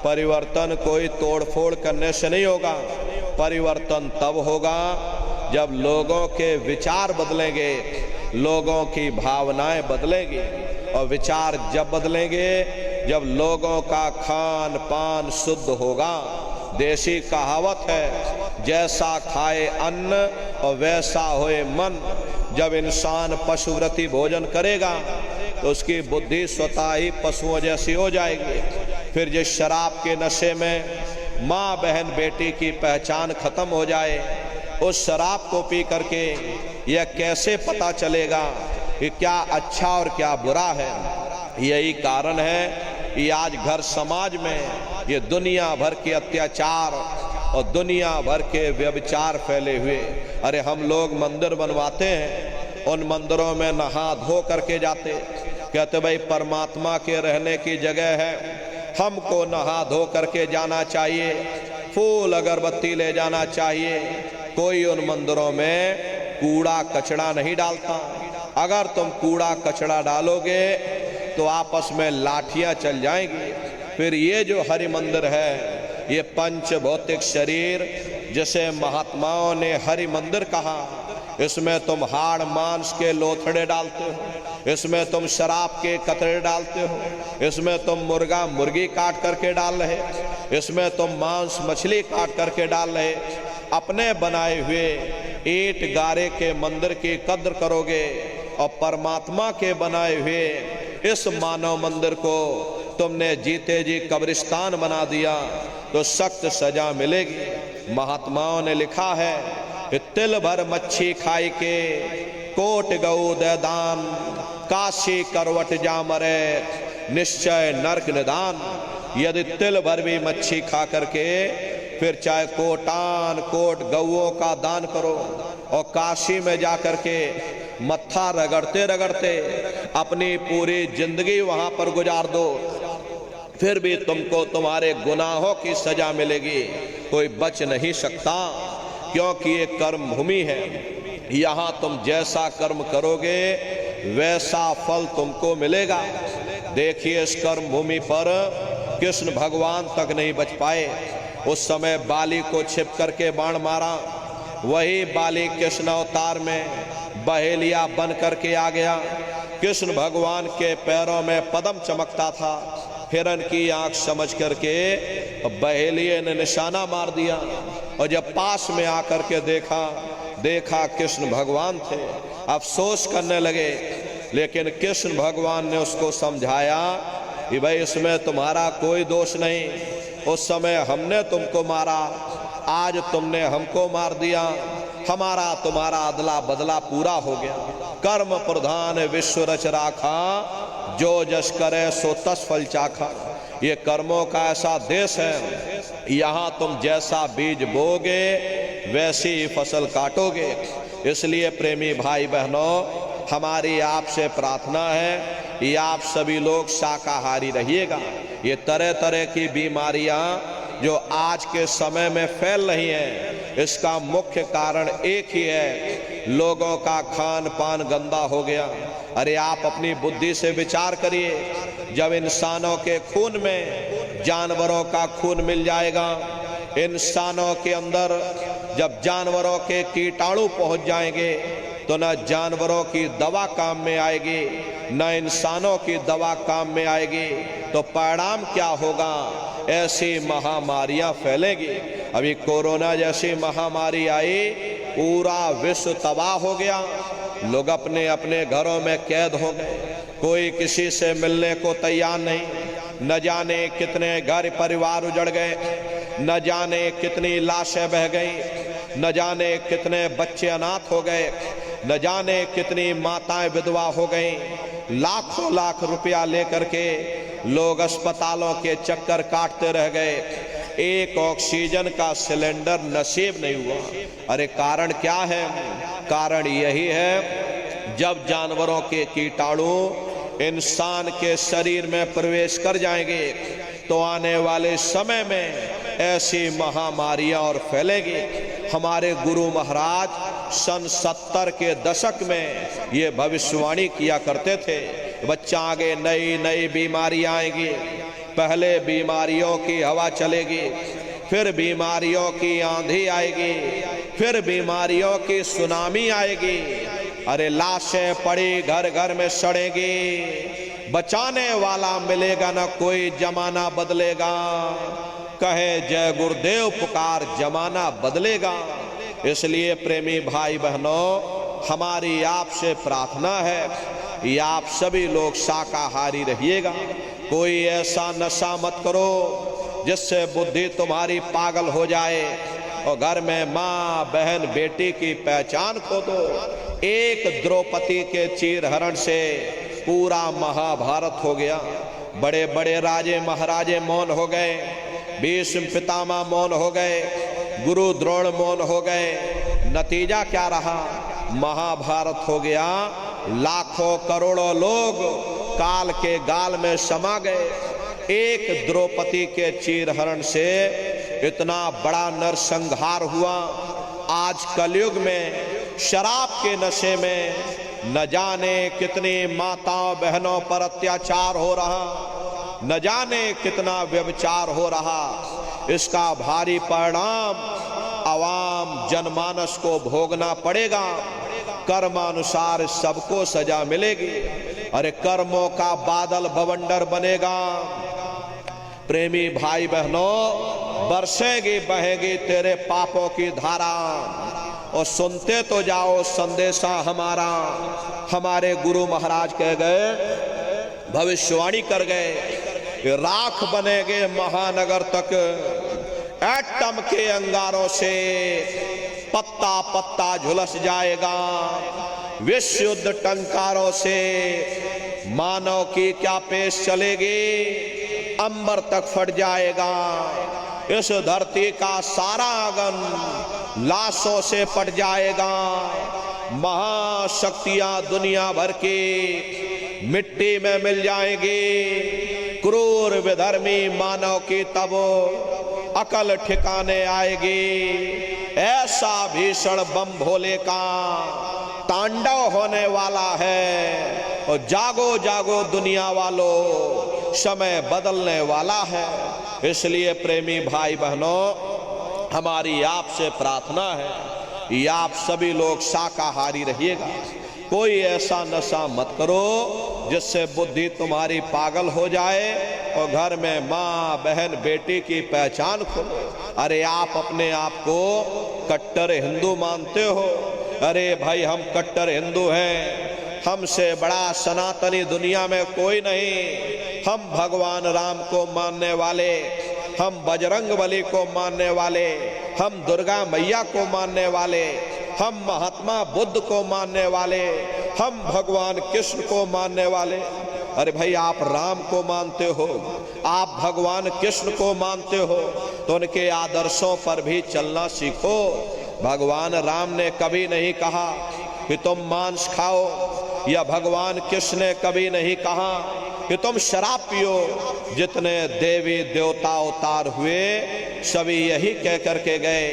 Speaker 1: परिवर्तन कोई तोड़फोड़ करने से नहीं होगा। परिवर्तन तब होगा जब लोगों के विचार बदलेंगे, लोगों की भावनाएं बदलेंगी, और विचार जब बदलेंगे जब लोगों का खान पान शुद्ध होगा, देसी कहावत है, जैसा खाए अन्न और वैसा होए मन। जब इंसान पशुव्रती भोजन करेगा तो उसकी बुद्धि स्वतः ही पशुओं जैसी हो जाएगी। फिर जिस शराब के नशे में माँ बहन बेटी की पहचान खत्म हो जाए, उस शराब को पी करके यह कैसे पता चलेगा कि क्या अच्छा और क्या बुरा है। यही कारण है कि आज घर समाज में ये दुनिया भर के अत्याचार और दुनिया भर के व्यभिचार फैले हुए। अरे हम लोग मंदिर बनवाते हैं, उन मंदिरों में नहा धो करके जाते, कहते भाई परमात्मा के रहने की जगह है, हमको नहा धो करके जाना चाहिए, फूल अगरबत्ती ले जाना चाहिए। कोई उन मंदिरों में कूड़ा कचरा नहीं डालता। अगर तुम कूड़ा कचरा डालोगे तो आपस में लाठियां चल जाएंगी। फिर ये जो हरि मंदिर है, ये पंच भौतिक शरीर जिसे महात्माओं ने हरि मंदिर कहा, इसमें तुम हाड़ मांस के लोथड़े डालते हो, इसमें तुम शराब के कतरे डालते हो, इसमें तुम मुर्गा मुर्गी काट करके डाल रहे, इसमें तुम मांस मछली काट करके डाल रहे। अपने बनाए हुए ईंट गारे के मंदिर की कद्र करोगे और परमात्मा के बनाए हुए इस मानव मंदिर को तुमने जीते जी कब्रिस्तान बना दिया तो सख्त सजा मिलेगी। महात्माओं ने लिखा है कि तिल भर मच्छी खाई के कोट गऊ दे दान, काशी करवट जा मरे निश्चय नरक निदान। यदि तिल भर भी मच्छी खा करके फिर चाहे कोटान कोट गऊओं का दान करो और काशी में जा करके मत्था रगड़ते रगड़ते अपनी पूरी जिंदगी वहां पर गुजार दो, फिर भी तुमको तुम्हारे गुनाहों की सजा मिलेगी। कोई बच नहीं सकता, क्योंकि ये कर्म भूमि है। यहाँ तुम जैसा कर्म करोगे वैसा फल तुमको मिलेगा। देखिए इस कर्म भूमि पर कृष्ण भगवान तक नहीं बच पाए। उस समय बाली को छिप करके बाण मारा, वही बाली कृष्ण अवतार में बहेलिया बन करके आ गया। कृष्ण भगवान के पैरों में पद्म चमकता था, हिरण की आंख समझ करके बहेलिये ने निशाना मार दिया और जब पास में आकर के देखा कृष्ण भगवान थे। अफसोस करने लगे, लेकिन कृष्ण भगवान ने उसको समझाया कि भाई इसमें तुम्हारा कोई दोष नहीं, उस समय हमने तुमको मारा, आज तुमने हमको मार दिया, हमारा तुम्हारा अदला बदला पूरा हो गया। कर्म प्रधान विश्व रच राखा, जो जस करे सो तस फल चाखा। ये कर्मों का ऐसा देश है, यहाँ तुम जैसा बीज बोगे वैसी ही फसल काटोगे। इसलिए प्रेमी भाई बहनों, हमारी आपसे प्रार्थना है कि आप सभी लोग शाकाहारी रहिएगा। ये तरह तरह की बीमारियां जो आज के समय में फैल रही हैं, इसका मुख्य कारण एक ही है, लोगों का खान पान गंदा हो गया। अरे आप अपनी बुद्धि से विचार करिए, जब इंसानों के खून में जानवरों का खून मिल जाएगा, इंसानों के अंदर जब जानवरों के कीटाणु पहुंच जाएंगे तो न जानवरों की दवा काम में आएगी न इंसानों की दवा काम में आएगी। तो परिणाम क्या होगा? ऐसी महामारियां फैलेंगी। अभी कोरोना जैसी महामारी आई, पूरा विश्व तबाह हो गया, लोग अपने अपने घरों में कैद हो गए, कोई किसी से मिलने को तैयार नहीं। न जाने कितने घर परिवार उजड़ गए, न जाने कितनी लाशें बह गई, न जाने कितने बच्चे अनाथ हो गए, न जाने कितनी माताएं विधवा हो गईं। लाखों लाख रुपया लेकर के लोग अस्पतालों के चक्कर काटते रह गए, एक ऑक्सीजन का सिलेंडर नसीब नहीं हुआ। अरे कारण क्या है? कारण यही है, जब जानवरों के कीटाणु इंसान के शरीर में प्रवेश कर जाएंगे तो आने वाले समय में ऐसी महामारियां और फैलेगी। हमारे गुरु महाराज सन 70 के दशक में ये भविष्यवाणी किया करते थे, बच्चा आगे नई नई बीमारियां आएंगी। पहले बीमारियों की हवा चलेगी, फिर बीमारियों की आंधी आएगी, फिर बीमारियों की सुनामी आएगी। अरे लाशें पड़ी घर घर में सड़ेगी, बचाने वाला मिलेगा न कोई, जमाना बदलेगा। कहे जय गुरुदेव पुकार, जमाना बदलेगा। इसलिए प्रेमी भाई बहनों, हमारी आपसे प्रार्थना है कि आप सभी लोग शाकाहारी रहिएगा। कोई ऐसा नशा मत करो जिससे बुद्धि तुम्हारी पागल हो जाए और घर में माँ बहन बेटी की पहचान खो दो। एक द्रौपदी के चीरहरण से पूरा महाभारत हो गया। बड़े बड़े राजे महाराजे मौन हो गए, भीष्म पितामह मौन हो गए, गुरु द्रोण मौन हो गए। नतीजा क्या रहा? महाभारत हो गया। लाखों करोड़ों लोग काल के गाल में समा गए। एक द्रौपदी के चीरहरण से इतना बड़ा नरसंहार हुआ। आज कलयुग में शराब के नशे में न जाने कितनी माताओं बहनों पर अत्याचार हो रहा, न जाने कितना व्यभिचार हो रहा। इसका भारी परिणाम आवाम जनमानस को भोगना पड़ेगा। कर्मानुसार सबको सजा मिलेगी। अरे कर्मों का बादल बवंडर बनेगा। प्रेमी भाई बहनों, बरसेगी बहेगी तेरे पापों की धारा। और सुनते तो जाओ संदेशा हमारा। हमारे गुरु महाराज कह गए, भविष्यवाणी कर गए, राख बनेगे महानगर तक, एटम के अंगारों से पत्ता पत्ता झुलस जाएगा। विश्व युद्ध टंकारों से मानव की क्या पेश चलेगी, अंबर तक फट जाएगा। इस धरती का सारा आंगन लाशों से पट जाएगा। महाशक्तियां दुनिया भर की मिट्टी में मिल जाएगी। क्रूर विधर्मी मानव की तब अकल ठिकाने आएगी। ऐसा भीषण बम भोले का तांडव होने वाला है। और जागो जागो दुनिया वालों, समय बदलने वाला है। इसलिए प्रेमी भाई बहनों, हमारी आपसे प्रार्थना है कि आप सभी लोग शाकाहारी रहिएगा। कोई ऐसा नशा मत करो जिससे बुद्धि तुम्हारी पागल हो जाए और घर में माँ बहन बेटी की पहचान खो। अरे आप अपने आप को कट्टर हिंदू मानते हो। अरे भाई, हम कट्टर हिंदू हैं, हमसे बड़ा सनातनी दुनिया में कोई नहीं। हम भगवान राम को मानने वाले, हम बजरंगबली को मानने वाले, हम दुर्गा मैया को मानने वाले, हम महात्मा बुद्ध को मानने वाले, हम भगवान कृष्ण को मानने वाले। अरे भाई, आप राम को मानते हो, आप भगवान कृष्ण को मानते हो, तो उनके आदर्शों पर भी चलना सीखो। भगवान राम ने कभी नहीं कहा कि तुम मांस खाओ, या भगवान कृष्ण ने कभी नहीं कहा कि तुम शराब पियो। जितने देवी देवता अवतार हुए सभी यही कह करके गए,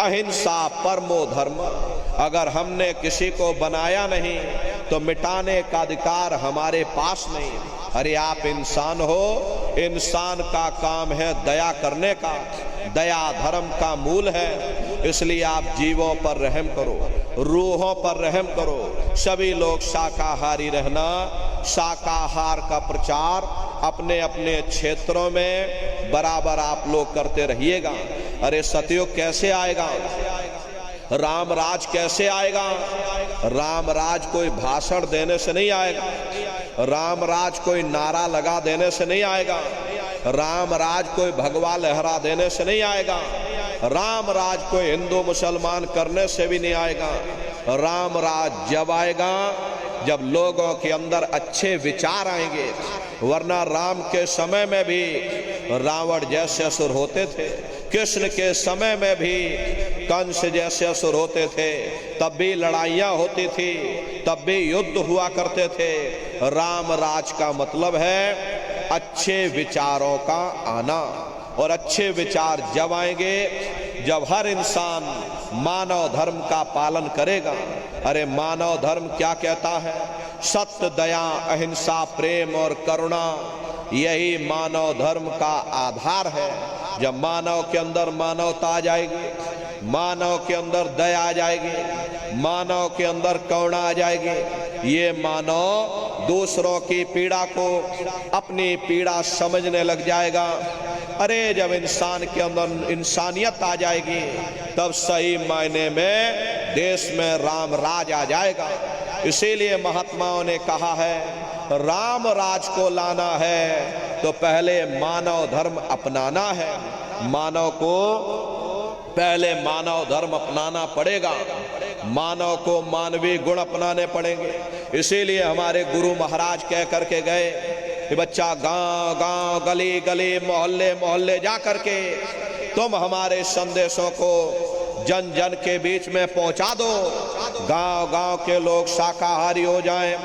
Speaker 1: अहिंसा परमो धर्म। अगर हमने किसी को बनाया नहीं तो मिटाने का अधिकार हमारे पास नहीं। अरे आप इंसान हो, इंसान का काम है दया करने का। दया धर्म का मूल है। इसलिए आप जीवों पर रहम करो, रूहों पर रहम करो। सभी लोग शाकाहारी रहना, शाकाहार का प्रचार अपने अपने क्षेत्रों में बराबर आप लोग करते रहिएगा। अरे सतयुग कैसे आएगा, राम राज कैसे आएगा? राम राज कोई भाषण देने से नहीं आएगा, राम राज कोई नारा लगा देने से नहीं आएगा, राम राज कोई भगवा लहरा देने से नहीं आएगा, राम राज कोई हिंदू मुसलमान करने से भी नहीं आएगा। राम राज जब आएगा जब लोगों के अंदर अच्छे विचार आएंगे। वरना राम के समय में भी रावण जैसे असुर होते थे, कृष्ण के समय में भी कंस जैसे असुर होते थे, तब भी लड़ाइयाँ होती थी, तब भी युद्ध हुआ करते थे। राम राज का मतलब है अच्छे विचारों का आना। और अच्छे विचार जब आएंगे जब हर इंसान मानव धर्म का पालन करेगा। अरे मानव धर्म क्या कहता है? सत्य, दया, अहिंसा, प्रेम और करुणा, यही मानव धर्म का आधार है। जब मानव के अंदर मानवता आ जाएगी, मानव के अंदर दया आ जाएगी, मानव के अंदर करुणा आ जाएगी, ये मानव दूसरों की पीड़ा को अपनी पीड़ा समझने लग जाएगा। अरे जब इंसान के अंदर इंसानियत आ जाएगी तब सही मायने में देश में राम राज आ जाएगा। इसीलिए महात्माओं ने कहा है राम राज को लाना है तो पहले मानव धर्म अपनाना है। मानव को पहले मानव धर्म अपनाना पड़ेगा, मानव को मानवीय गुण अपनाने पड़ेंगे। इसीलिए हमारे गुरु महाराज कह करके गए कि बच्चा गांव गांव गली गली मोहल्ले मोहल्ले जा करके तुम हमारे संदेशों को जन जन के बीच में पहुंचा दो। गांव गांव के लोग शाकाहारी हो जाएं,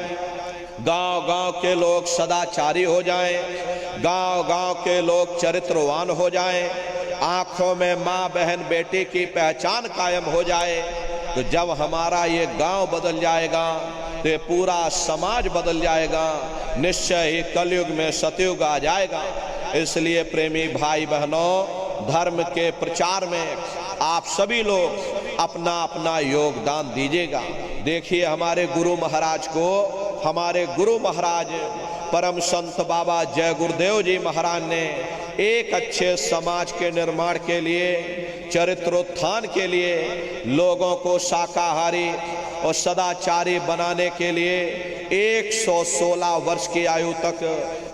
Speaker 1: गांव गांव के लोग सदाचारी हो जाएं, गांव गांव के लोग चरित्रवान हो जाएं, आंखों में माँ बहन बेटी की पहचान कायम हो जाए। तो जब हमारा ये गांव बदल जाएगा तो ये पूरा समाज बदल जाएगा, निश्चय ही कलयुग में सतयुग आ जाएगा। इसलिए प्रेमी भाई बहनों, धर्म के प्रचार में आप सभी लोग अपना अपना योगदान दीजिएगा। देखिए हमारे गुरु महाराज को, हमारे गुरु महाराज परम संत बाबा जय गुरुदेव जी महाराज ने एक अच्छे समाज के निर्माण के लिए, चरित्रोत्थान के लिए, लोगों को शाकाहारी और सदाचारी बनाने के लिए 116 वर्ष की आयु तक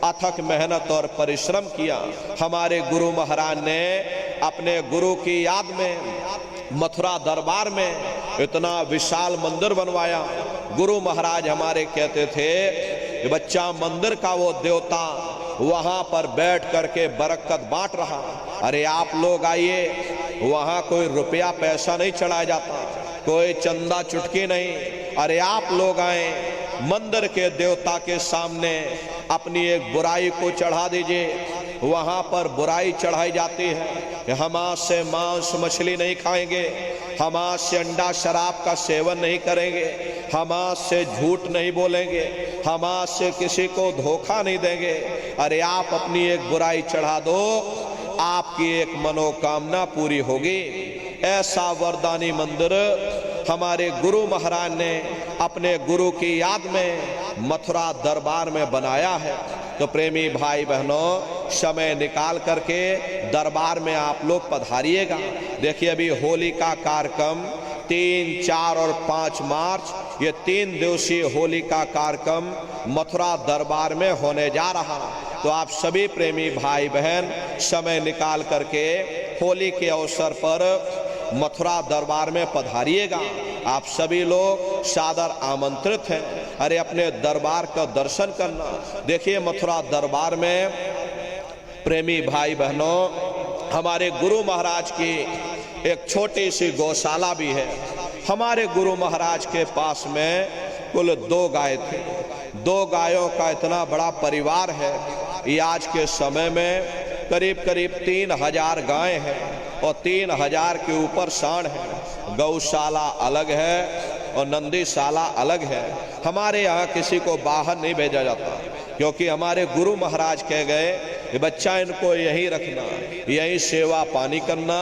Speaker 1: अथक मेहनत और परिश्रम किया। हमारे गुरु महाराज ने अपने गुरु की याद में मथुरा दरबार में इतना विशाल मंदिर बनवाया। गुरु महाराज हमारे कहते थे कि बच्चा मंदिर का वो देवता वहां पर बैठ करके बरकत बांट रहा। अरे आप लोग आइए, वहां कोई रुपया पैसा नहीं चढ़ाया जाता, कोई चंदा चुटकी नहीं। अरे आप लोग आए, मंदिर के देवता के सामने अपनी एक बुराई को चढ़ा दीजिए। वहां पर बुराई चढ़ाई जाती है कि हम आज से मांस मछली नहीं खाएंगे, हम आज से अंडा शराब का सेवन नहीं करेंगे, हम आज से झूठ नहीं बोलेंगे, हम आज से किसी को धोखा नहीं देंगे। अरे आप अपनी एक बुराई चढ़ा दो, आपकी एक मनोकामना पूरी होगी। ऐसा वरदानी मंदिर हमारे गुरु महाराज ने अपने गुरु की याद में मथुरा दरबार में बनाया है। तो प्रेमी भाई बहनों, समय निकाल करके दरबार में आप लोग पधारिएगा। देखिए अभी होली का कार्यक्रम 3, 4 और 5 मार्च, ये 3 दिवसीय होली का कार्यक्रम मथुरा दरबार में होने जा रहा। तो आप सभी प्रेमी भाई बहन समय निकाल करके होली के अवसर पर मथुरा दरबार में पधारिएगा। आप सभी लोग सादर आमंत्रित हैं। अरे अपने दरबार का दर्शन करना। देखिए मथुरा दरबार में प्रेमी भाई बहनों, हमारे गुरु महाराज की एक छोटी सी गौशाला भी है। हमारे गुरु महाराज के पास में कुल 2 गाय थे। 2 गायों का इतना बड़ा परिवार है। ये आज के समय में करीब करीब 3000 गायें हैं और 3000 के ऊपर सांड है। गौशाला अलग है और नंदीशाला अलग है। हमारे यहाँ किसी को बाहर नहीं भेजा जाता, क्योंकि हमारे गुरु महाराज कह गए कि बच्चा इनको यहीं रखना, यहीं सेवा पानी करना।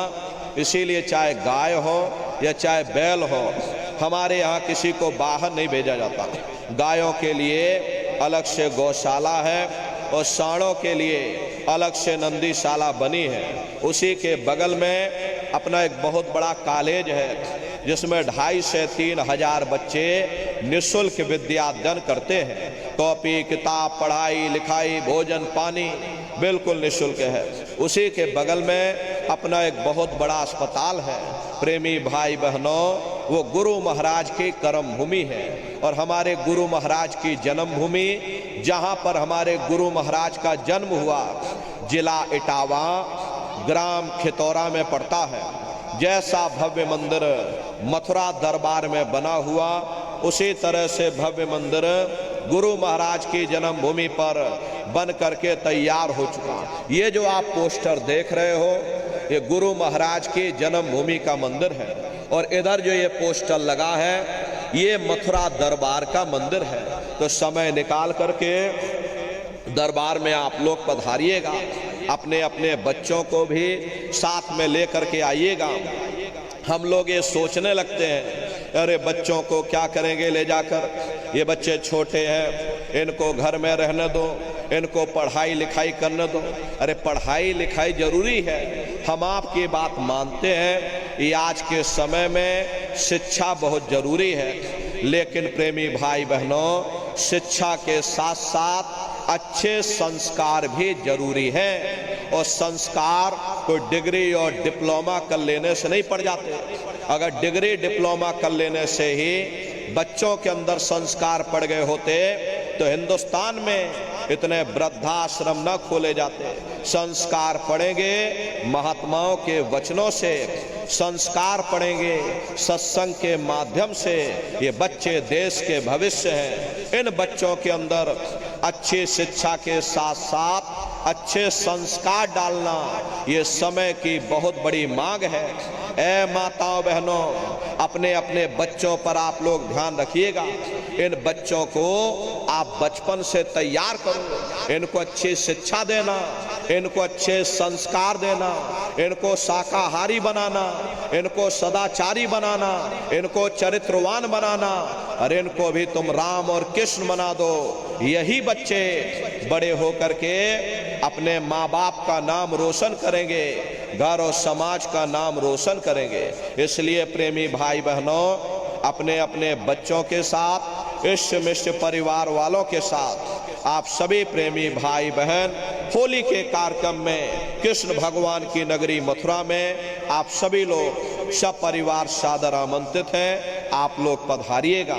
Speaker 1: इसीलिए चाहे गाय हो या चाहे बैल हो, हमारे यहाँ किसी को बाहर नहीं भेजा जाता। गायों के लिए अलग से गौशाला है और सांडों के लिए अलग से नंदीशाला बनी है। उसी के बगल में अपना एक बहुत बड़ा कॉलेज है, जिसमें 2,500 से 3,000 बच्चे निःशुल्क विद्या अध्ययन करते हैं। कॉपी किताब, पढ़ाई लिखाई, भोजन पानी बिल्कुल निःशुल्क है। उसी के बगल में अपना एक बहुत बड़ा अस्पताल है। प्रेमी भाई बहनों, वो गुरु महाराज की कर्म भूमि है और हमारे गुरु महाराज की जन्म भूमि, जहाँ पर हमारे गुरु महाराज का जन्म हुआ, जिला इटावा, ग्राम खितौरा में पड़ता है। जैसा भव्य मंदिर मथुरा दरबार में बना हुआ, उसी तरह से भव्य मंदिर गुरु महाराज की जन्मभूमि पर बन करके तैयार हो चुका। ये जो आप पोस्टर देख रहे हो, ये गुरु महाराज की जन्मभूमि का मंदिर है। और इधर जो ये पोस्टर लगा है, ये मथुरा दरबार का मंदिर है। तो समय निकाल करके दरबार में आप लोग पधारिएगा। अपने अपने बच्चों को भी साथ में लेकर के आइएगा। हम लोग ये सोचने लगते हैं, अरे बच्चों को क्या करेंगे ले जाकर, ये बच्चे छोटे हैं, इनको घर में रहने दो, इनको पढ़ाई लिखाई करने दो। अरे पढ़ाई लिखाई जरूरी है, हम आपकी बात मानते हैं, ये आज के समय में शिक्षा बहुत जरूरी है। लेकिन प्रेमी भाई बहनों, शिक्षा के साथ साथ अच्छे संस्कार भी जरूरी हैं। और संस्कार कोई डिग्री और डिप्लोमा कर लेने से नहीं पड़ जाते। अगर डिग्री डिप्लोमा कर लेने से ही बच्चों के अंदर संस्कार पड़ गए होते तो हिंदुस्तान में इतने वृद्धाश्रम न खोले जाते। संस्कार पड़ेंगे महात्माओं के वचनों से, संस्कार पड़ेंगे सत्संग के माध्यम से। ये बच्चे देश के भविष्य हैं। इन बच्चों के अंदर अच्छी शिक्षा के साथ साथ अच्छे संस्कार डालना ये समय की बहुत बड़ी मांग है। ऐ माताओं बहनों, अपने अपने बच्चों पर आप लोग ध्यान रखिएगा। इन बच्चों को आप बचपन से तैयार करो, इनको अच्छी शिक्षा देना, इनको अच्छे संस्कार देना, इनको शाकाहारी बनाना, इनको सदाचारी बनाना, इनको चरित्रवान बनाना, और इनको भी तुम राम और कृष्ण बना दो। यही बच्चे बड़े होकर के अपने माँ बाप का नाम रोशन करेंगे, घर और समाज का नाम रोशन करेंगे। इसलिए प्रेमी भाई बहनों, अपने अपने बच्चों के साथ, इष्ट मिष्ट परिवार वालों के साथ आप सभी प्रेमी भाई बहन होली के कार्यक्रम में कृष्ण भगवान की नगरी मथुरा में आप सभी लोग सब परिवार सादर आमंत्रित हैं। आप लोग पधारिएगा।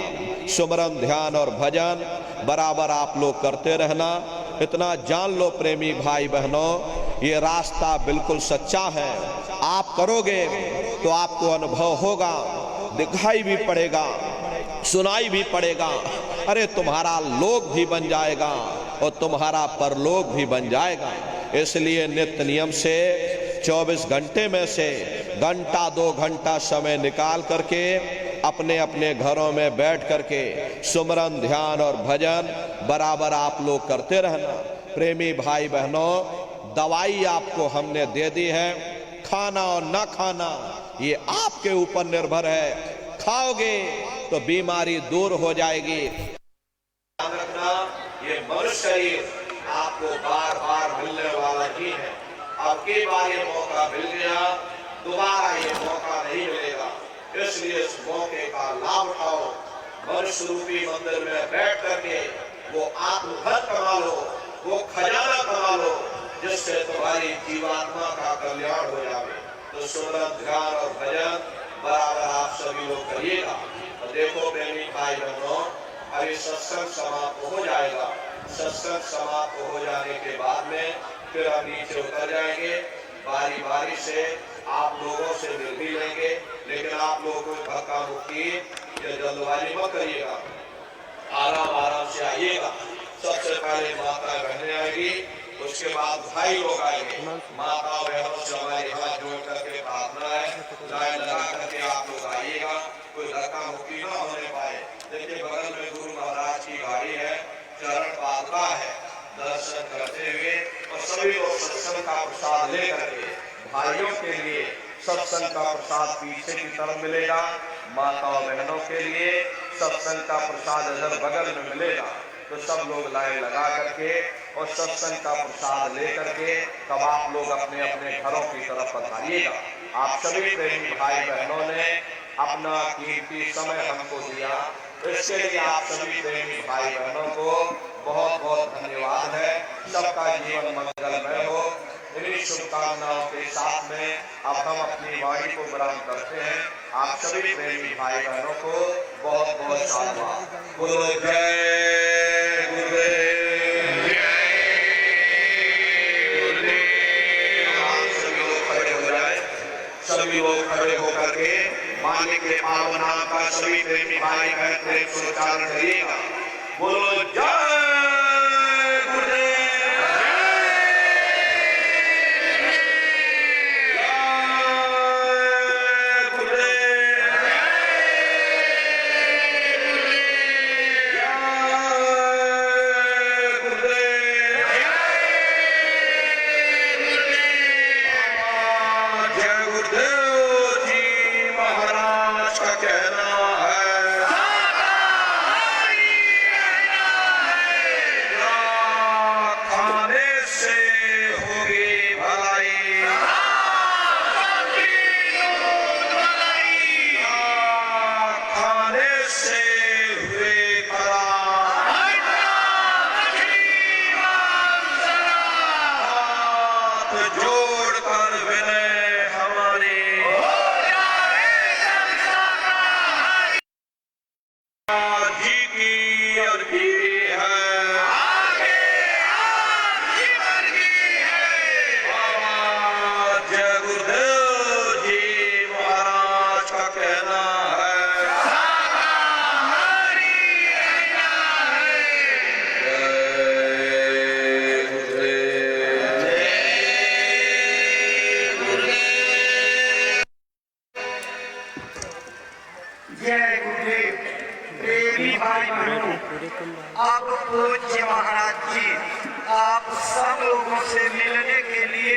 Speaker 1: सुमरन, ध्यान और भजन बराबर आप लोग करते रहना। इतना जान लो प्रेमी भाई बहनों, ये रास्ता बिल्कुल सच्चा है। आप करोगे तो आपको अनुभव होगा, दिखाई भी पड़ेगा, सुनाई भी पड़ेगा। अरे तुम्हारा लोक भी बन जाएगा और तुम्हारा परलोक भी बन जाएगा। इसलिए नित्य नियम से 24 घंटे में से घंटा 2 घंटा समय निकाल करके अपने अपने घरों में बैठ करके सुमरन, ध्यान और भजन बराबर आप लोग करते रहना। प्रेमी भाई बहनों, दवाई आपको हमने दे दी है, खाना और ना खाना ये आपके ऊपर निर्भर है। खाओगे तो बीमारी दूर हो जाएगी। ध्यान रखना, ये मनुष्य शरीर आपको बार बार मिलने वाला ही है। अब की बार ये मौका मिल गया, दोबारा ये मौका नहीं मिलेगा। इसलिए इस मौके का लाभ उठाओ। मनुष्य रूपी मंदिर में बैठ करके वो आत्मधन कमा लो, वो खजाना कमा लो, जिससे तुम्हारी जीवात्मा का कल्याण हो जाए। तो सुमरन, ध्यान और भजन बराबर आप सभी लोग करिएगा। और देखो प्रेमी भाई बहनों, अभी सत्संग समाप्त हो जाएगा। सत्संग समाप्त हो जाने के बाद में फिर हम नीचे उतर जाएंगे। बारी बारी से आप लोगों से मिल भी लेंगे, लेकिन आप लोगों को धक्का मुक्की या जल्दबाजी मत करिएगा, आराम आराम से आइएगा। सबसे पहले माता बहनें आएगी, उसके बाद भाई लोग आएंगे। माता बहनों से हमारे हाथ जोड़ करके प्रार्थना है, लाइन लगा करके आप लोग आइएगा, कोई धक्का मुक्की ना होने पाए। देखिए बगल में गुरु महाराज की गाड़ी है, चरण पादुका है, दर्शन करते हुए और सभी लोग सत्संग का प्रसाद लेकर के भाइयों के लिए सत्संग का प्रसाद पीछे की तरफ मिलेगा, माताओं बहनों के लिए सत्संग का प्रसाद इधर बगल में मिलेगा। तो सब लोग लाइन लगा करके और सत्संग का प्रसाद लेकर के तब आप लोग अपने अपने घरों की तरफ पधारिएगा। आप सभी प्रेमी भाई बहनों ने अपना कीमती समय हमको दिया, इसके लिए आप सभी प्रेमी भाई बहनों को बहुत बहुत धन्यवाद है। सबका जीवन मंगलमय हो। इन्हीं शुभकामनाओं के साथ में अब हम अपनी वाणी को विराम करते हैं। आप सभी प्रेमी भाई बहनों को बहुत बहुत साधुवाद। बोलो जय गुरुदेव, जय गुरुदेव। सभी लोग खड़े हो जाए, सभी लोग खड़े होकर के मालिक के पावन नाम का सभी प्रेमी भाई बहन प्रेम से उच्चारण करिएगा। बोलो जय से हुए खड़ा, हाथ जोड़कर विनय हमारी, जी की अर्जी है, जय गुरुदेव जी महाराज का कहना है,
Speaker 2: जय गुरुदेव। प्रेमी भाई बहनों, अब पूज्य महाराज जी आप सब लोगों से मिलने के लिए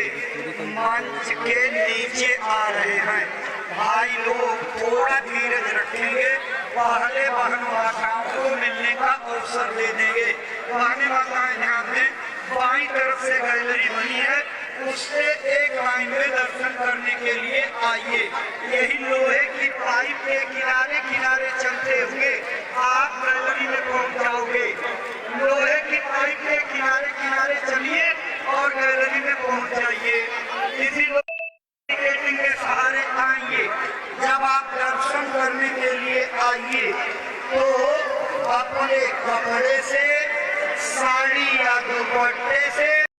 Speaker 2: मंच के नीचे आ रहे हैं। भाई लोग थोड़ा धीरज रखेंगे, पहले बहन माताओं को मिलने का अवसर दे देंगे। बहन माताएं ध्यान दें, बाईं तरफ से गैलरी बनी है, उससे एक लाइन में दर्शन करने के लिए आइए। यही लोहे की पाइप के किनारे किनारे चलते हुए आप गैलरी में पहुंच जाओगे। लोहे की पाइप के किनारे किनारे चलिए और गैलरी में पहुंच जाइए। किसी टिकटिंग के सहारे आइए। जब आप दर्शन करने के लिए आइए तो अपने कपड़े से, साड़ी या दुपट्टे से